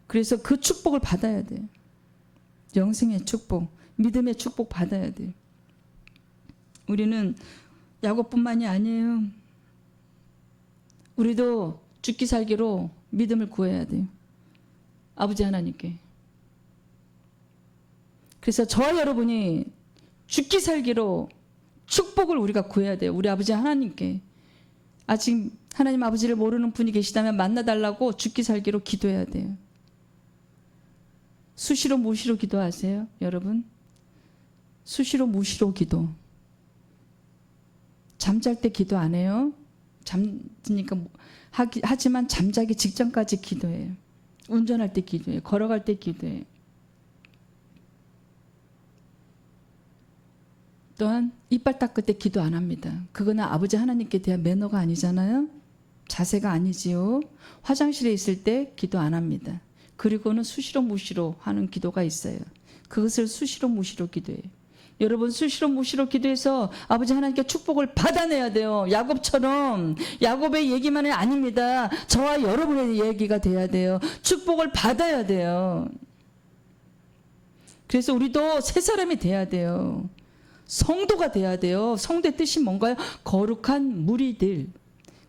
그래서 그 축복을 받아야 돼요. 영생의 축복, 믿음의 축복 받아야 돼요. 우리는 야곱뿐만이 아니에요. 우리도 죽기 살기로 믿음을 구해야 돼요. 아버지 하나님께. 그래서 저와 여러분이 죽기 살기로 축복을 우리가 구해야 돼요. 우리 아버지 하나님께. 아직 하나님 아버지를 모르는 분이 계시다면 만나달라고 죽기 살기로 기도해야 돼요. 수시로 무시로 기도하세요, 여러분. 수시로 무시로 기도. 잠잘 때 기도 안 해요. 잠드니까 하지만 잠자기 직전까지 기도해요. 운전할 때 기도해요. 걸어갈 때 기도해요. 또한 이빨 닦을 때 기도 안 합니다. 그거는 아버지 하나님께 대한 매너가 아니잖아요. 자세가 아니지요. 화장실에 있을 때 기도 안 합니다. 그리고는 수시로 무시로 하는 기도가 있어요. 그것을 수시로 무시로 기도해요. 여러분, 수시로 무시로 기도해서 아버지 하나님께 축복을 받아내야 돼요. 야곱처럼. 야곱의 얘기만은 아닙니다. 저와 여러분의 얘기가 돼야 돼요. 축복을 받아야 돼요. 그래서 우리도 새 사람이 돼야 돼요. 성도가 돼야 돼요. 성도의 뜻이 뭔가요? 거룩한 무리들,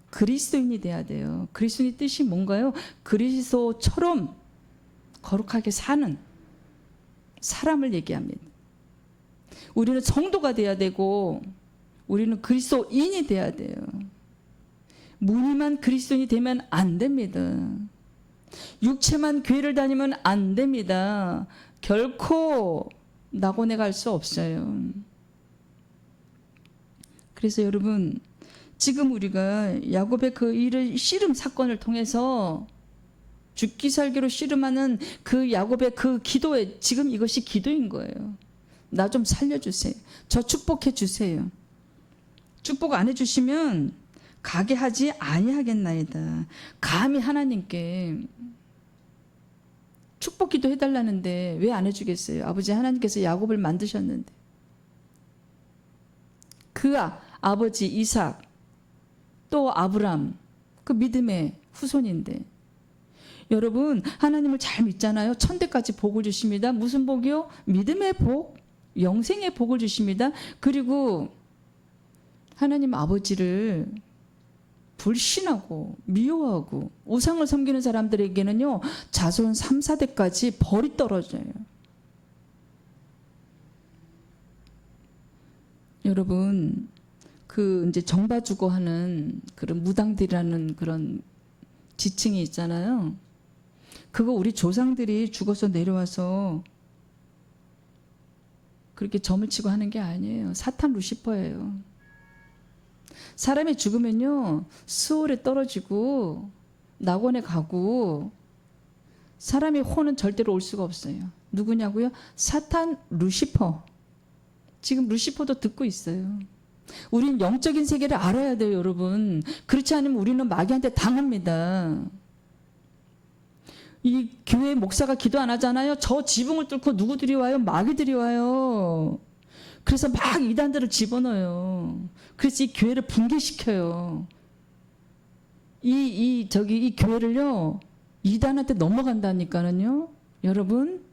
그리스도인이 돼야 돼요. 그리스도인의 뜻이 뭔가요? 그리스도처럼 거룩하게 사는 사람을 얘기합니다. 우리는 성도가 돼야 되고 우리는 그리스도인이 돼야 돼요. 무늬만 그리스도인이 되면 안 됩니다. 육체만 교회를 다니면 안 됩니다. 결코 낙원에 갈 수 없어요. 그래서 여러분, 지금 우리가 야곱의 그 일을 씨름 사건을 통해서 죽기 살기로 씨름하는 그 야곱의 그 기도에 지금 이것이 기도인 거예요. 나 좀 살려주세요. 저 축복해 주세요. 축복 안 해주시면 가게 하지 아니하겠나이다. 감히 하나님께 축복 기도 해달라는데 왜 안 해주겠어요? 아버지 하나님께서 야곱을 만드셨는데 그 아버지 이삭 또 아브람 그 믿음의 후손인데 여러분 하나님을 잘 믿잖아요. 천대까지 복을 주십니다. 무슨 복이요? 믿음의 복, 영생의 복을 주십니다. 그리고 하나님 아버지를 불신하고 미워하고 우상을 섬기는 사람들에게는요 자손 3, 4대까지 벌이 떨어져요. 여러분 그 이제 정봐주고 하는 그런 무당들이라는 그런 지칭이 있잖아요. 그거 우리 조상들이 죽어서 내려와서 그렇게 점을 치고 하는 게 아니에요. 사탄 루시퍼예요. 사람이 죽으면요 수월에 떨어지고 낙원에 가고 사람의 혼은 절대로 올 수가 없어요. 누구냐고요? 사탄 루시퍼. 지금 루시퍼도 듣고 있어요. 우린 영적인 세계를 알아야 돼요, 여러분. 그렇지 않으면 우리는 마귀한테 당합니다. 이 교회 목사가 기도 안 하잖아요. 저 지붕을 뚫고 누구들이 와요? 마귀들이 와요. 그래서 막 이단들을 집어넣어요. 그래서 이 교회를 붕괴시켜요. 이 교회를요 이단한테 넘어간다니까는요. 여러분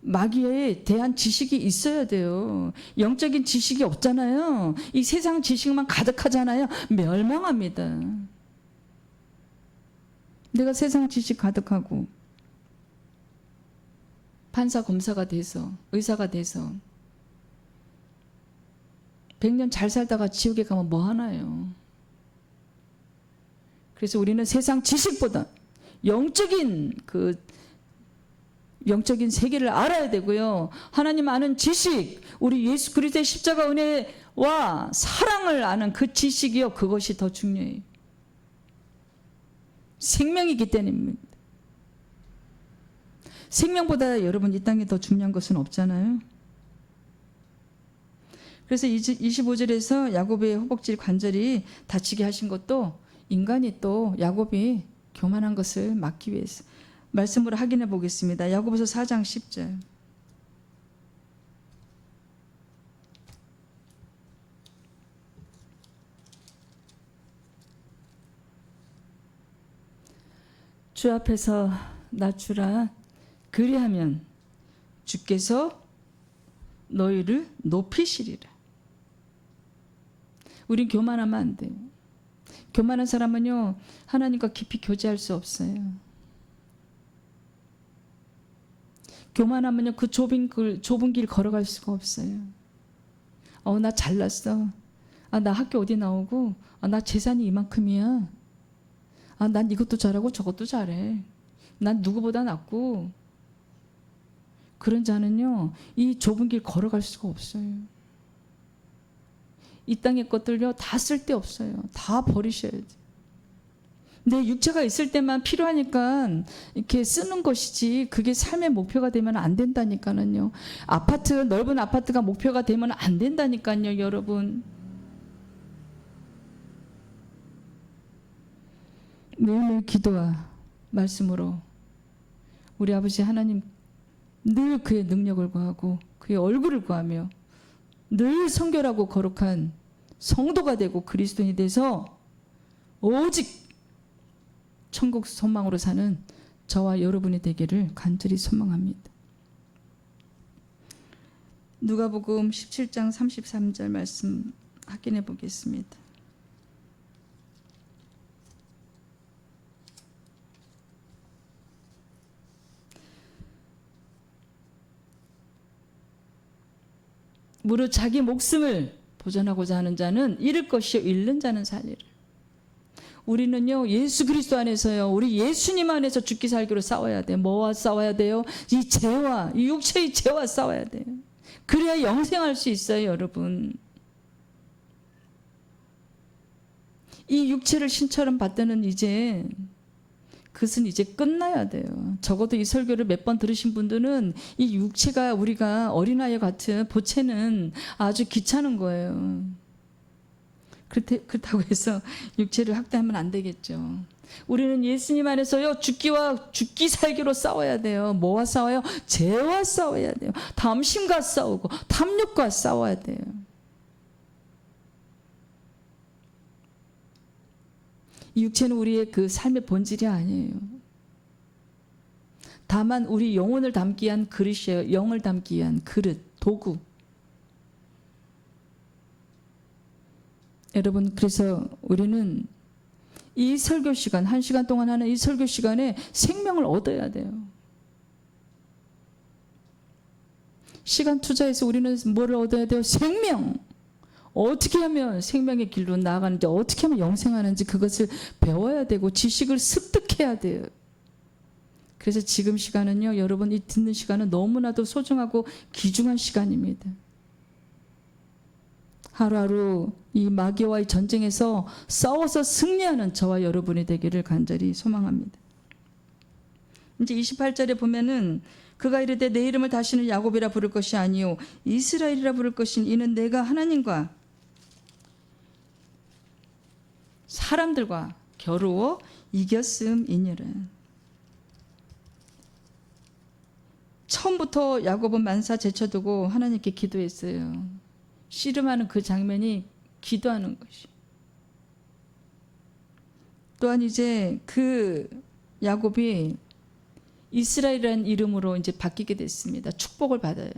마귀에 대한 지식이 있어야 돼요. 영적인 지식이 없잖아요. 이 세상 지식만 가득하잖아요. 멸망합니다. 내가 세상 지식 가득하고 판사 검사가 돼서 의사가 돼서 100년 잘 살다가 지옥에 가면 뭐 하나요? 그래서 우리는 세상 지식보다 영적인 영적인 세계를 알아야 되고요. 하나님 아는 지식, 우리 예수 그리스도의 십자가 은혜와 사랑을 아는 그 지식이요. 그것이 더 중요해요. 생명이기 때문입니다. 생명보다 여러분 이 땅에 더 중요한 것은 없잖아요. 그래서 25절에서 야곱의 허벅지 관절이 다치게 하신 것도 인간이 또 야곱이 교만한 것을 막기 위해서 말씀으로 확인해 보겠습니다. 야고보서 4장 10절. 주 앞에서 낮추라. 그리하면 주께서 너희를 높이시리라. 우린 교만하면 안 돼요. 교만한 사람은요 하나님과 깊이 교제할 수 없어요. 교만하면요 그 좁은 길 걸어갈 수가 없어요. 나 잘났어. 나 학교 어디 나오고 나 재산이 이만큼이야. 난 이것도 잘하고 저것도 잘해. 난 누구보다 낫고. 그런 자는요 이 좁은 길 걸어갈 수가 없어요. 이 땅의 것들요 다 쓸데없어요. 다 버리셔야 돼요. 내 육체가 있을 때만 필요하니까 이렇게 쓰는 것이지 그게 삶의 목표가 되면 안 된다니까요. 넓은 아파트가 목표가 되면 안 된다니까요, 여러분. 매일매일 기도와 말씀으로 우리 아버지 하나님 늘 그의 능력을 구하고 그의 얼굴을 구하며 늘 성결하고 거룩한 성도가 되고 그리스도인이 돼서 오직 천국 소망으로 사는 저와 여러분이 되기를 간절히 소망합니다. 누가복음 17장 33절 말씀 확인해 보겠습니다. 무릇 자기 목숨을 보존하고자 하는 자는 잃을 것이요 잃는 자는 살리라. 우리는요 예수 그리스도 안에서요 우리 예수님 안에서 죽기 살기로 싸워야 돼요. 뭐와 싸워야 돼요? 이 죄와 이 육체의 죄와 싸워야 돼요. 그래야 영생할 수 있어요. 여러분 이 육체를 신처럼 받드는 이제 그것은 이제 끝나야 돼요. 적어도 이 설교를 몇 번 들으신 분들은 이 육체가 우리가 어린아이 같은 보채는 아주 귀찮은 거예요. 그렇다고 해서 육체를 학대하면 안 되겠죠. 우리는 예수님 안에서요 죽기 살기로 싸워야 돼요. 뭐와 싸워요? 죄와 싸워야 돼요. 탐심과 싸우고 탐욕과 싸워야 돼요. 이 육체는 우리의 그 삶의 본질이 아니에요. 다만 우리 영혼을 담기 위한 그릇이에요. 영을 담기 위한 그릇, 도구. 여러분 그래서 우리는 이 설교 시간, 1시간 동안 하는 이 설교 시간에 생명을 얻어야 돼요. 시간 투자해서 우리는 뭐를 얻어야 돼요? 생명. 어떻게 하면 생명의 길로 나아가는지 어떻게 하면 영생하는지 그것을 배워야 되고 지식을 습득해야 돼요. 그래서 지금 시간은요 여러분 이 듣는 시간은 너무나도 소중하고 귀중한 시간입니다. 하루하루 이 마귀와의 전쟁에서 싸워서 승리하는 저와 여러분이 되기를 간절히 소망합니다. 이제 28절에 보면은 그가 이르되 내 이름을 다시는 야곱이라 부를 것이 아니요 이스라엘이라 부를 것이니 이는 내가 하나님과 사람들과 겨루어 이겼음이니라. 처음부터 야곱은 만사 제쳐두고 하나님께 기도했어요. 씨름하는 그 장면이 기도하는 것이. 또한 이제 그 야곱이 이스라엘이라는 이름으로 이제 바뀌게 됐습니다. 축복을 받아요.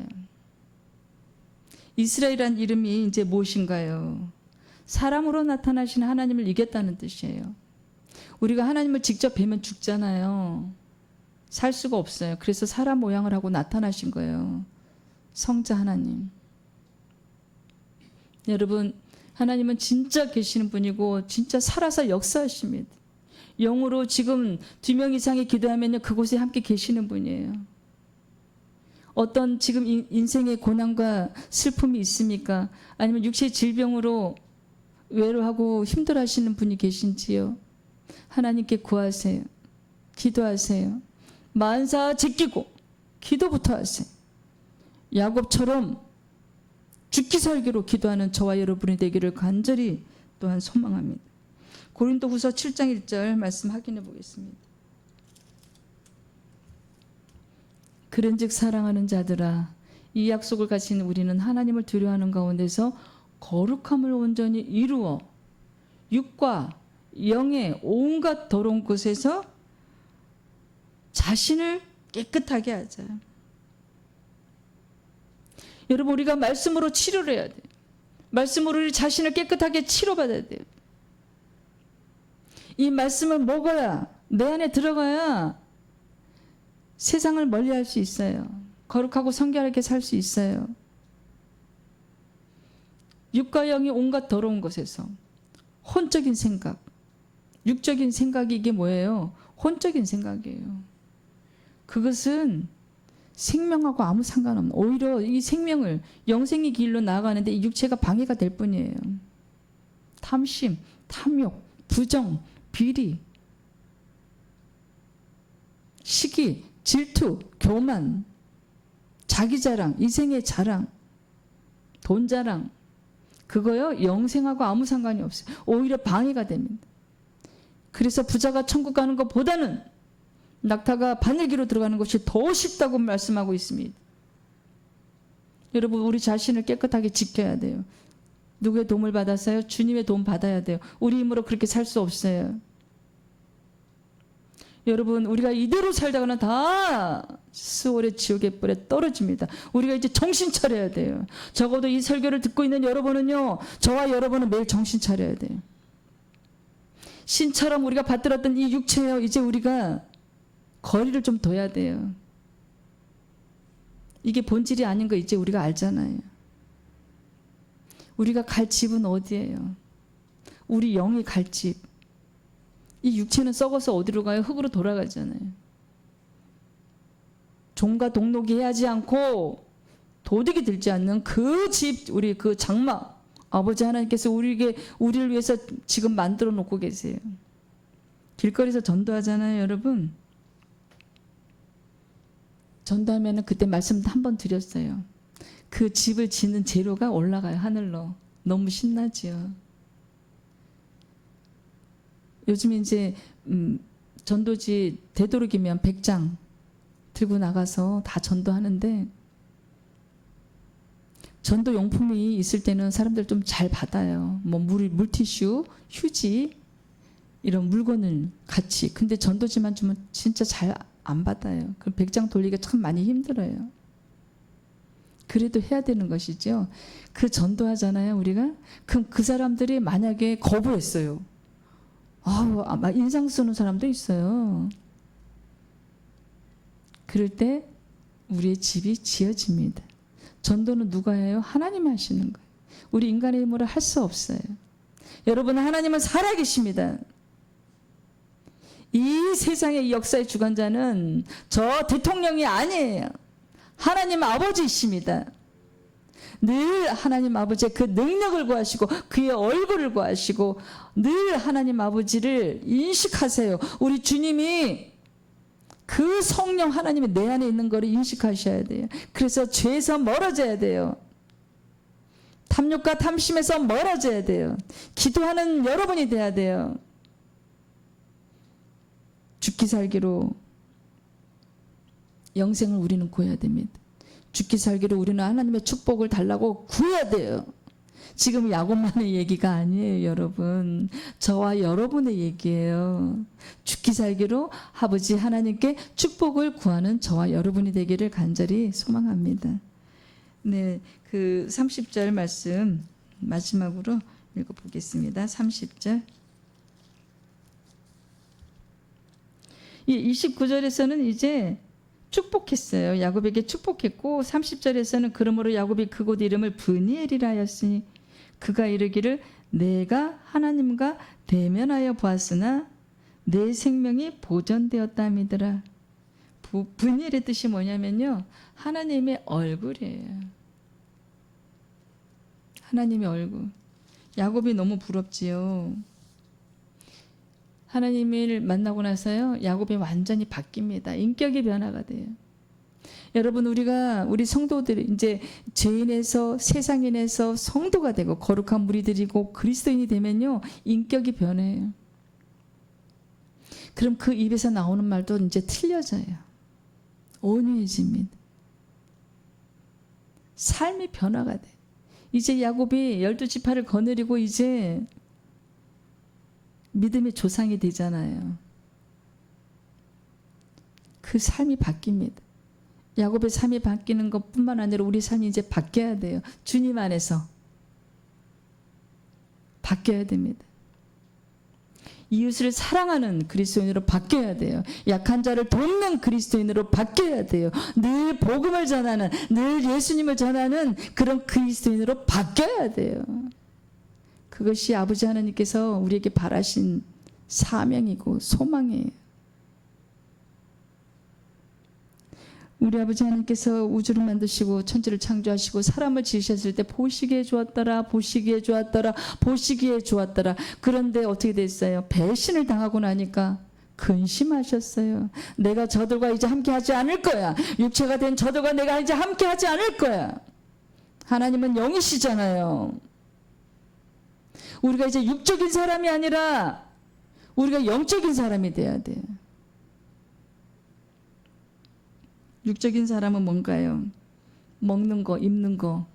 이스라엘이라는 이름이 이제 무엇인가요? 사람으로 나타나신 하나님을 이겼다는 뜻이에요. 우리가 하나님을 직접 뵈면 죽잖아요. 살 수가 없어요. 그래서 사람 모양을 하고 나타나신 거예요. 성자 하나님. 여러분 하나님은 진짜 계시는 분이고 진짜 살아서 역사하십니다. 영으로 지금 2명 이상이 기도하면요 그곳에 함께 계시는 분이에요. 어떤 지금 인생의 고난과 슬픔이 있습니까? 아니면 육체의 질병으로 외로워하고 힘들어하시는 분이 계신지요? 하나님께 구하세요. 기도하세요. 만사 제끼고 기도부터 하세요. 야곱처럼 죽기 살기로 기도하는 저와 여러분이 되기를 간절히 또한 소망합니다. 고린도후서 7장 1절 말씀 확인해 보겠습니다. 그런즉 사랑하는 자들아 이 약속을 가진 우리는 하나님을 두려워하는 가운데서 거룩함을 온전히 이루어 육과 영의 온갖 더러운 곳에서 자신을 깨끗하게 하자. 여러분 우리가 말씀으로 치료를 해야 돼요. 말씀으로 우리 자신을 깨끗하게 치료받아야 돼요. 이 말씀을 먹어야 내 안에 들어가야 세상을 멀리할 수 있어요. 거룩하고 성결하게 살 수 있어요. 육과 영이 온갖 더러운 것에서 혼적인 생각, 육적인 생각이 이게 뭐예요? 혼적인 생각이에요. 그것은 생명하고 아무 상관없는, 오히려 이 생명을 영생의 길로 나아가는데 이 육체가 방해가 될 뿐이에요. 탐심, 탐욕, 부정, 비리, 시기, 질투, 교만, 자기자랑, 이생의 자랑, 돈자랑, 그거요 영생하고 아무 상관이 없어요. 오히려 방해가 됩니다. 그래서 부자가 천국 가는 것보다는 낙타가 바늘기로 들어가는 것이 더 쉽다고 말씀하고 있습니다. 여러분 우리 자신을 깨끗하게 지켜야 돼요. 누구의 도움을 받았어요? 주님의 도움 받아야 돼요. 우리 힘으로 그렇게 살 수 없어요. 여러분 우리가 이대로 살다가는 다 수월의 지옥의 불에 떨어집니다. 우리가 이제 정신 차려야 돼요. 적어도 이 설교를 듣고 있는 여러분은요, 저와 여러분은 매일 정신 차려야 돼요. 신처럼 우리가 받들었던 이 육체요, 이제 우리가 거리를 좀 둬야 돼요. 이게 본질이 아닌 거 이제 우리가 알잖아요. 우리가 갈 집은 어디예요? 우리 영이 갈 집. 이 육체는 썩어서 어디로 가요? 흙으로 돌아가잖아요. 종과 동록이 하지 않고 도둑이 들지 않는 그 집, 우리 그 장막, 아버지 하나님께서 우리를 위해서 지금 만들어 놓고 계세요. 길거리에서 전도하잖아요, 여러분. 전도하면은 그때 말씀 한 번 드렸어요. 그 집을 짓는 재료가 올라가요, 하늘로. 너무 신나지요. 요즘 이제 전도지 되도록이면 100장 들고 나가서 다 전도하는데, 전도 용품이 있을 때는 사람들 좀 잘 받아요. 뭐 물티슈, 휴지 이런 물건을 같이. 근데 전도지만 주면 진짜 잘 안 받아요. 그럼 100장 돌리기가 참 많이 힘들어요. 그래도 해야 되는 것이죠. 그 전도하잖아요, 우리가. 그럼 그 사람들이 만약에 거부했어요. 막 인상 쓰는 사람도 있어요. 그럴 때 우리의 집이 지어집니다. 전도는 누가 해요? 하나님이 하시는 거예요. 우리 인간의 힘으로 할 수 없어요. 여러분, 하나님은 살아계십니다. 이 세상의 역사의 주관자는 저 대통령이 아니에요. 하나님 아버지이십니다. 늘 하나님 아버지의 그 능력을 구하시고 그의 얼굴을 구하시고 늘 하나님 아버지를 인식하세요. 우리 주님이 그 성령 하나님이 내 안에 있는 거를 인식하셔야 돼요. 그래서 죄에서 멀어져야 돼요. 탐욕과 탐심에서 멀어져야 돼요. 기도하는 여러분이 돼야 돼요. 죽기 살기로 영생을 우리는 구해야 됩니다. 죽기 살기로 우리는 하나님의 축복을 달라고 구해야 돼요. 지금 야곱만의 얘기가 아니에요, 여러분. 저와 여러분의 얘기예요. 죽기 살기로 아버지 하나님께 축복을 구하는 저와 여러분이 되기를 간절히 소망합니다. 네, 그 30절 말씀 마지막으로 읽어보겠습니다. 30절. 이 29절에서는 이제 축복했어요. 야곱에게 축복했고 30절에서는 그러므로 야곱이 그곳 이름을 브니엘이라 하였으니 그가 이르기를 내가 하나님과 대면하여 보았으나 내 생명이 보존되었다미더라. 브니엘의 뜻이 뭐냐면요, 하나님의 얼굴이에요. 하나님의 얼굴. 야곱이 너무 부럽지요. 하나님을 만나고 나서요, 야곱이 완전히 바뀝니다. 인격이 변화가 돼요. 여러분, 우리 성도들이 이제 죄인에서 세상인에서 성도가 되고 거룩한 무리들이고 그리스도인이 되면요, 인격이 변해요. 그럼 그 입에서 나오는 말도 이제 틀려져요. 온유해집니다. 삶이 변화가 돼. 이제 야곱이 12지파를 거느리고 이제 믿음의 조상이 되잖아요. 그 삶이 바뀝니다. 야곱의 삶이 바뀌는 것뿐만 아니라 우리 삶이 이제 바뀌어야 돼요. 주님 안에서 바뀌어야 됩니다. 이웃을 사랑하는 그리스도인으로 바뀌어야 돼요. 약한 자를 돕는 그리스도인으로 바뀌어야 돼요. 늘 복음을 전하는, 늘 예수님을 전하는 그런 그리스도인으로 바뀌어야 돼요. 그것이 아버지 하나님께서 우리에게 바라신 사명이고 소망이에요. 우리 아버지 하나님께서 우주를 만드시고 천지를 창조하시고 사람을 지으셨을 때 보시기에 좋았더라, 보시기에 좋았더라, 보시기에 좋았더라. 그런데 어떻게 됐어요? 배신을 당하고 나니까 근심하셨어요. 내가 저들과 이제 함께하지 않을 거야. 육체가 된 저들과 내가 이제 함께하지 않을 거야. 하나님은 영이시잖아요. 우리가 이제 육적인 사람이 아니라 우리가 영적인 사람이 돼야 돼요. 육적인 사람은 뭔가요? 먹는 거, 입는 거,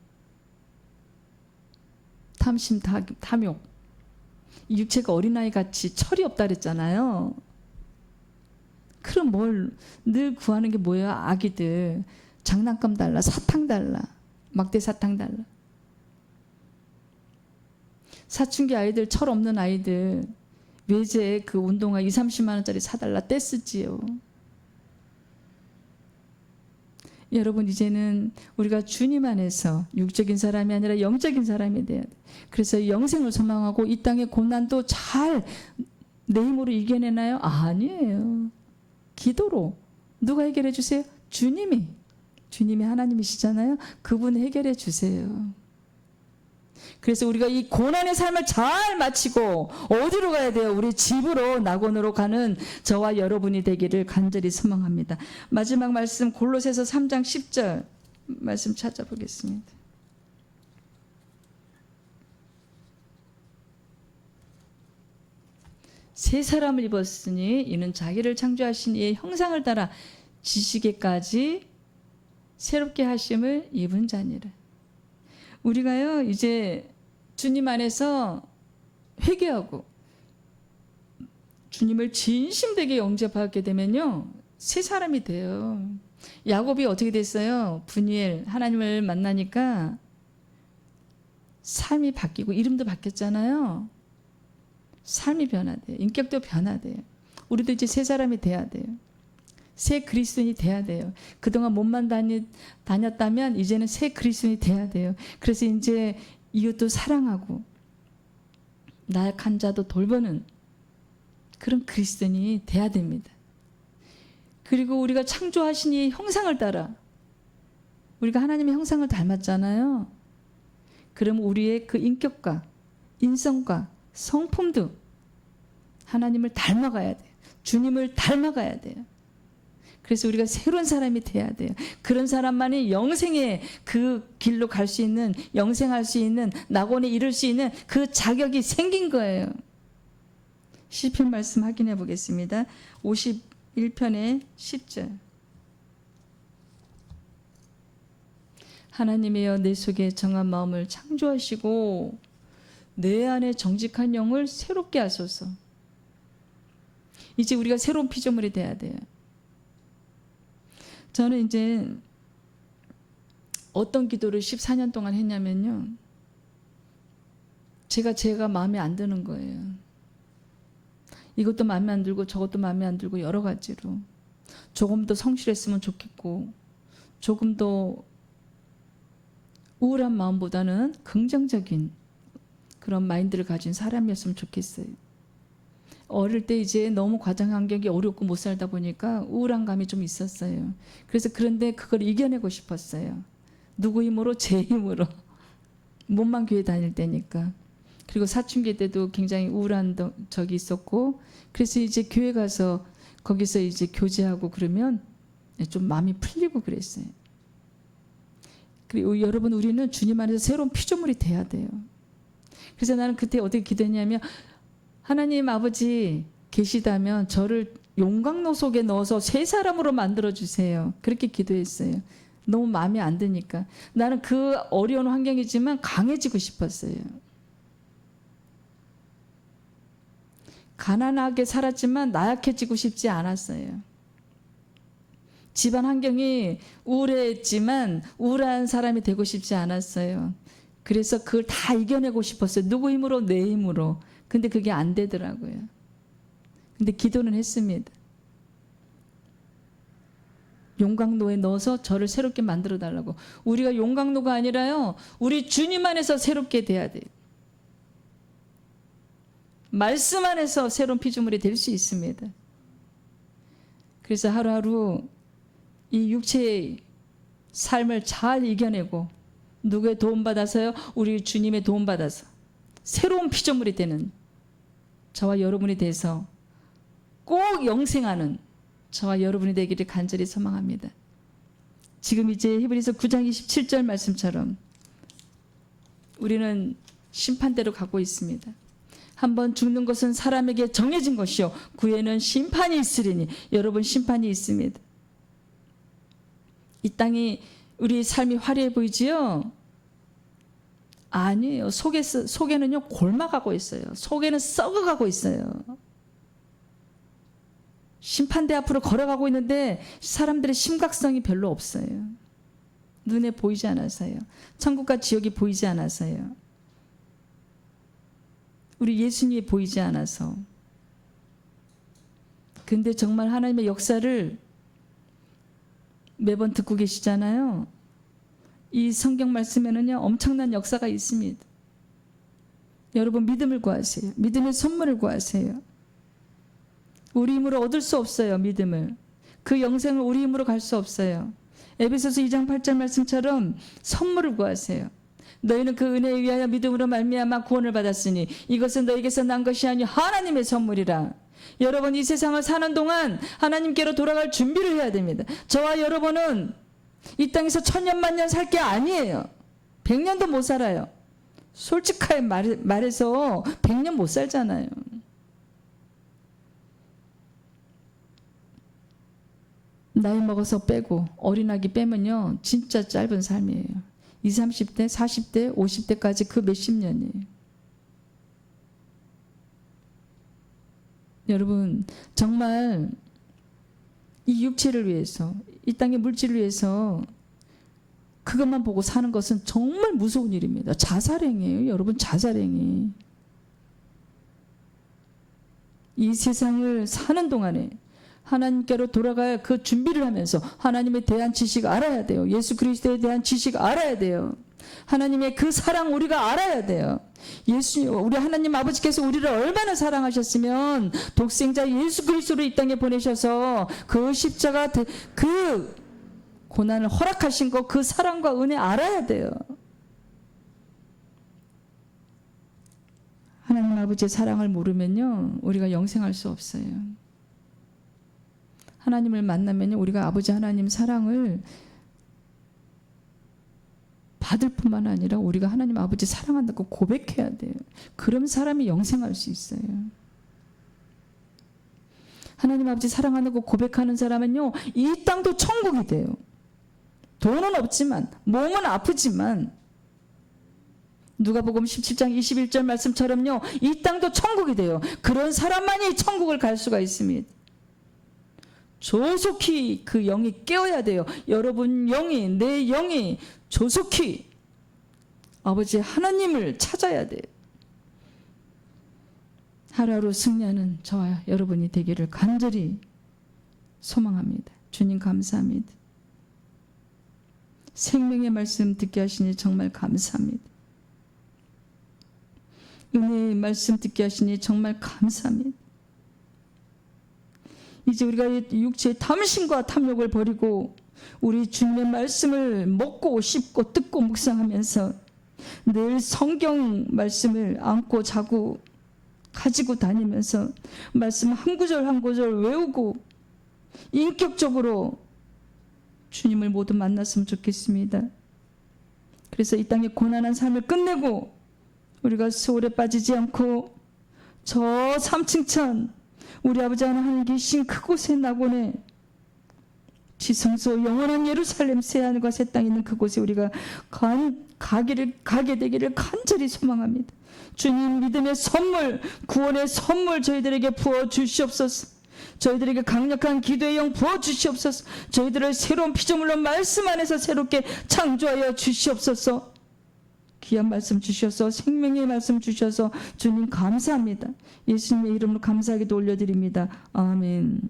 탐심, 탐욕. 이 육체가 어린아이 같이 철이 없다 그랬잖아요. 그럼 뭘 늘 구하는 게 뭐예요? 아기들 장난감 달라, 사탕 달라, 막대 사탕 달라. 사춘기 아이들, 철 없는 아이들 외제 그 운동화 20-30만 원짜리 사달라 떼쓰지요. 여러분, 이제는 우리가 주님 안에서 육적인 사람이 아니라 영적인 사람이 돼야 돼. 그래서 영생을 소망하고 이 땅의 고난도 잘 내 힘으로 이겨내나요? 아니에요. 기도로. 누가 해결해 주세요? 주님이. 주님이 하나님이시잖아요. 그분 해결해 주세요. 그래서 우리가 이 고난의 삶을 잘 마치고 어디로 가야 돼요? 우리 집으로, 낙원으로 가는 저와 여러분이 되기를 간절히 소망합니다. 마지막 말씀 골로새서 3장 10절 말씀 찾아보겠습니다. 새 사람을 입었으니 이는 자기를 창조하신 이의 형상을 따라 지시기까지 새롭게 하심을 입은 자니라. 우리가요 이제 주님 안에서 회개하고 주님을 진심되게 영접하게 되면요 새 사람이 돼요. 야곱이 어떻게 됐어요? 분이엘 하나님을 만나니까 삶이 바뀌고 이름도 바뀌었잖아요. 삶이 변화돼요. 인격도 변화돼요. 우리도 이제 새 사람이 돼야 돼요. 새 그리스도인이 돼야 돼요. 그동안 몸만 다녔다면 이제는 새 그리스도인이 돼야 돼요. 그래서 이제 이웃도 사랑하고 나약한 자도 돌보는 그런 그리스도인이 돼야 됩니다. 그리고 우리가 창조하신 이 형상을 따라 우리가 하나님의 형상을 닮았잖아요. 그럼 우리의 그 인격과 인성과 성품도 하나님을 닮아가야 돼요. 주님을 닮아가야 돼요. 그래서 우리가 새로운 사람이 돼야 돼요. 그런 사람만이 영생의 그 길로 갈 수 있는, 영생할 수 있는, 낙원에 이를 수 있는 그 자격이 생긴 거예요. 시편 말씀 확인해 보겠습니다. 51편의 10절. 하나님이여 내 속에 정한 마음을 창조하시고 내 안에 정직한 영을 새롭게 하소서. 이제 우리가 새로운 피조물이 돼야 돼요. 저는 이제 어떤 기도를 14년 동안 했냐면요. 제가 마음에 안 드는 거예요. 이것도 마음에 안 들고 저것도 마음에 안 들고 여러 가지로. 조금 더 성실했으면 좋겠고 조금 더 우울한 마음보다는 긍정적인 그런 마인드를 가진 사람이었으면 좋겠어요. 어릴 때 이제 너무 과정 환경이 어렵고 못 살다 보니까 우울한 감이 좀 있었어요. 그래서 그런데 그걸 이겨내고 싶었어요. 누구 힘으로? 제 힘으로. 몸만 교회 다닐 때니까. 그리고 사춘기 때도 굉장히 우울한 적이 있었고 그래서 이제 교회 가서 거기서 이제 교제하고 그러면 좀 마음이 풀리고 그랬어요. 그리고 여러분 우리는 주님 안에서 새로운 피조물이 돼야 돼요. 그래서 나는 그때 어떻게 기도했냐면 하나님 아버지 계시다면 저를 용광로 속에 넣어서 새 사람으로 만들어주세요. 그렇게 기도했어요. 너무 마음에 안 드니까. 나는 그 어려운 환경이지만 강해지고 싶었어요. 가난하게 살았지만 나약해지고 싶지 않았어요. 집안 환경이 우울했지만 우울한 사람이 되고 싶지 않았어요. 그래서 그걸 다 이겨내고 싶었어요. 누구 힘으로? 내 힘으로. 근데 그게 안 되더라고요. 근데 기도는 했습니다. 용광로에 넣어서 저를 새롭게 만들어 달라고. 우리가 용광로가 아니라요. 우리 주님 안에서 새롭게 돼야 돼요. 말씀 안에서 새로운 피조물이 될 수 있습니다. 그래서 하루하루 이 육체의 삶을 잘 이겨내고 누구의 도움받아서요? 우리 주님의 도움받아서 새로운 피조물이 되는 저와 여러분이 돼서 꼭 영생하는 저와 여러분이 되기를 간절히 소망합니다. 지금 이제 히브리서 9장 27절 말씀처럼 우리는 심판대로 가고 있습니다. 한번 죽는 것은 사람에게 정해진 것이요 그 후에는 심판이 있으리니. 여러분 심판이 있습니다. 이 땅이 우리 삶이 화려해 보이지요? 아니에요. 속에는요 골마가고 있어요. 속에는 썩어가고 있어요. 심판대 앞으로 걸어가고 있는데 사람들의 심각성이 별로 없어요. 눈에 보이지 않아서요. 천국과 지옥이 보이지 않아서요. 우리 예수님이 보이지 않아서. 근데 정말 하나님의 역사를 매번 듣고 계시잖아요. 이 성경 말씀에는요 엄청난 역사가 있습니다. 여러분 믿음을 구하세요. 믿음의 선물을 구하세요. 우리 힘으로 얻을 수 없어요. 믿음을. 그 영생을 우리 힘으로 갈 수 없어요. 에베소서 2장 8절 말씀처럼 선물을 구하세요. 너희는 그 은혜에 의하여 믿음으로 말미암아 구원을 받았으니 이것은 너희에게서 난 것이 아니 하나님의 선물이라. 여러분 이 세상을 사는 동안 하나님께로 돌아갈 준비를 해야 됩니다. 저와 여러분은 이 땅에서 천년 만년 살 게 아니에요. 100년도 못 살아요. 솔직하게 말해서 100년 못 살잖아요. 나이 먹어서 빼고 어린아기 빼면요 진짜 짧은 삶이에요. 20, 30대, 40대, 50대까지 그 몇십 년이에요. 여러분 정말 이 육체를 위해서 이 땅의 물질을 위해서 그것만 보고 사는 것은 정말 무서운 일입니다. 자살행위예요. 여러분 자살행위. 이 세상을 사는 동안에 하나님께로 돌아갈 그 준비를 하면서 하나님에 대한 지식 알아야 돼요. 예수 그리스도에 대한 지식 알아야 돼요. 하나님의 그 사랑 우리가 알아야 돼요. 우리 하나님 아버지께서 우리를 얼마나 사랑하셨으면 독생자 예수 그리스도를 이 땅에 보내셔서 그 십자가 그 고난을 허락하신 거 그 사랑과 은혜 알아야 돼요. 하나님 아버지의 사랑을 모르면요 우리가 영생할 수 없어요. 하나님을 만나면 우리가 아버지 하나님 사랑을 받을 뿐만 아니라 우리가 하나님 아버지 사랑한다고 고백해야 돼요. 그럼 사람이 영생할 수 있어요. 하나님 아버지 사랑한다고 고백하는 사람은요 이 땅도 천국이 돼요. 돈은 없지만 몸은 아프지만 누가복음 17장 21절 말씀처럼요 이 땅도 천국이 돼요. 그런 사람만이 천국을 갈 수가 있습니다. 조속히 그 영이 깨어야 돼요. 여러분 영이 내 영이 조속히 아버지 하나님을 찾아야 돼요. 하루하루 승리하는 저와 여러분이 되기를 간절히 소망합니다. 주님 감사합니다. 생명의 말씀 듣게 하시니 정말 감사합니다. 은혜의 말씀 듣게 하시니 정말 감사합니다. 이제 우리가 육체의 탐심과 탐욕을 버리고 우리 주님의 말씀을 먹고 씹고 듣고 묵상하면서 늘 성경 말씀을 안고 자고 가지고 다니면서 말씀 한 구절 한 구절 외우고 인격적으로 주님을 모두 만났으면 좋겠습니다. 그래서 이 땅의 고난한 삶을 끝내고 우리가 소홀에 빠지지 않고 저 3층천 우리 아버지 하나님 계신 그곳의 낙원에 지성소 영원한 예루살렘 새하늘과 새 땅 있는 그곳에 우리가 가게 되기를 간절히 소망합니다. 주님 믿음의 선물 구원의 선물 저희들에게 부어 주시옵소서. 저희들에게 강력한 기도의 영 부어 주시옵소서. 저희들을 새로운 피조물로 말씀 안에서 새롭게 창조하여 주시옵소서. 귀한 말씀 주셔서 생명의 말씀 주셔서 주님 감사합니다. 예수님의 이름으로 감사하기도 올려드립니다. 아멘.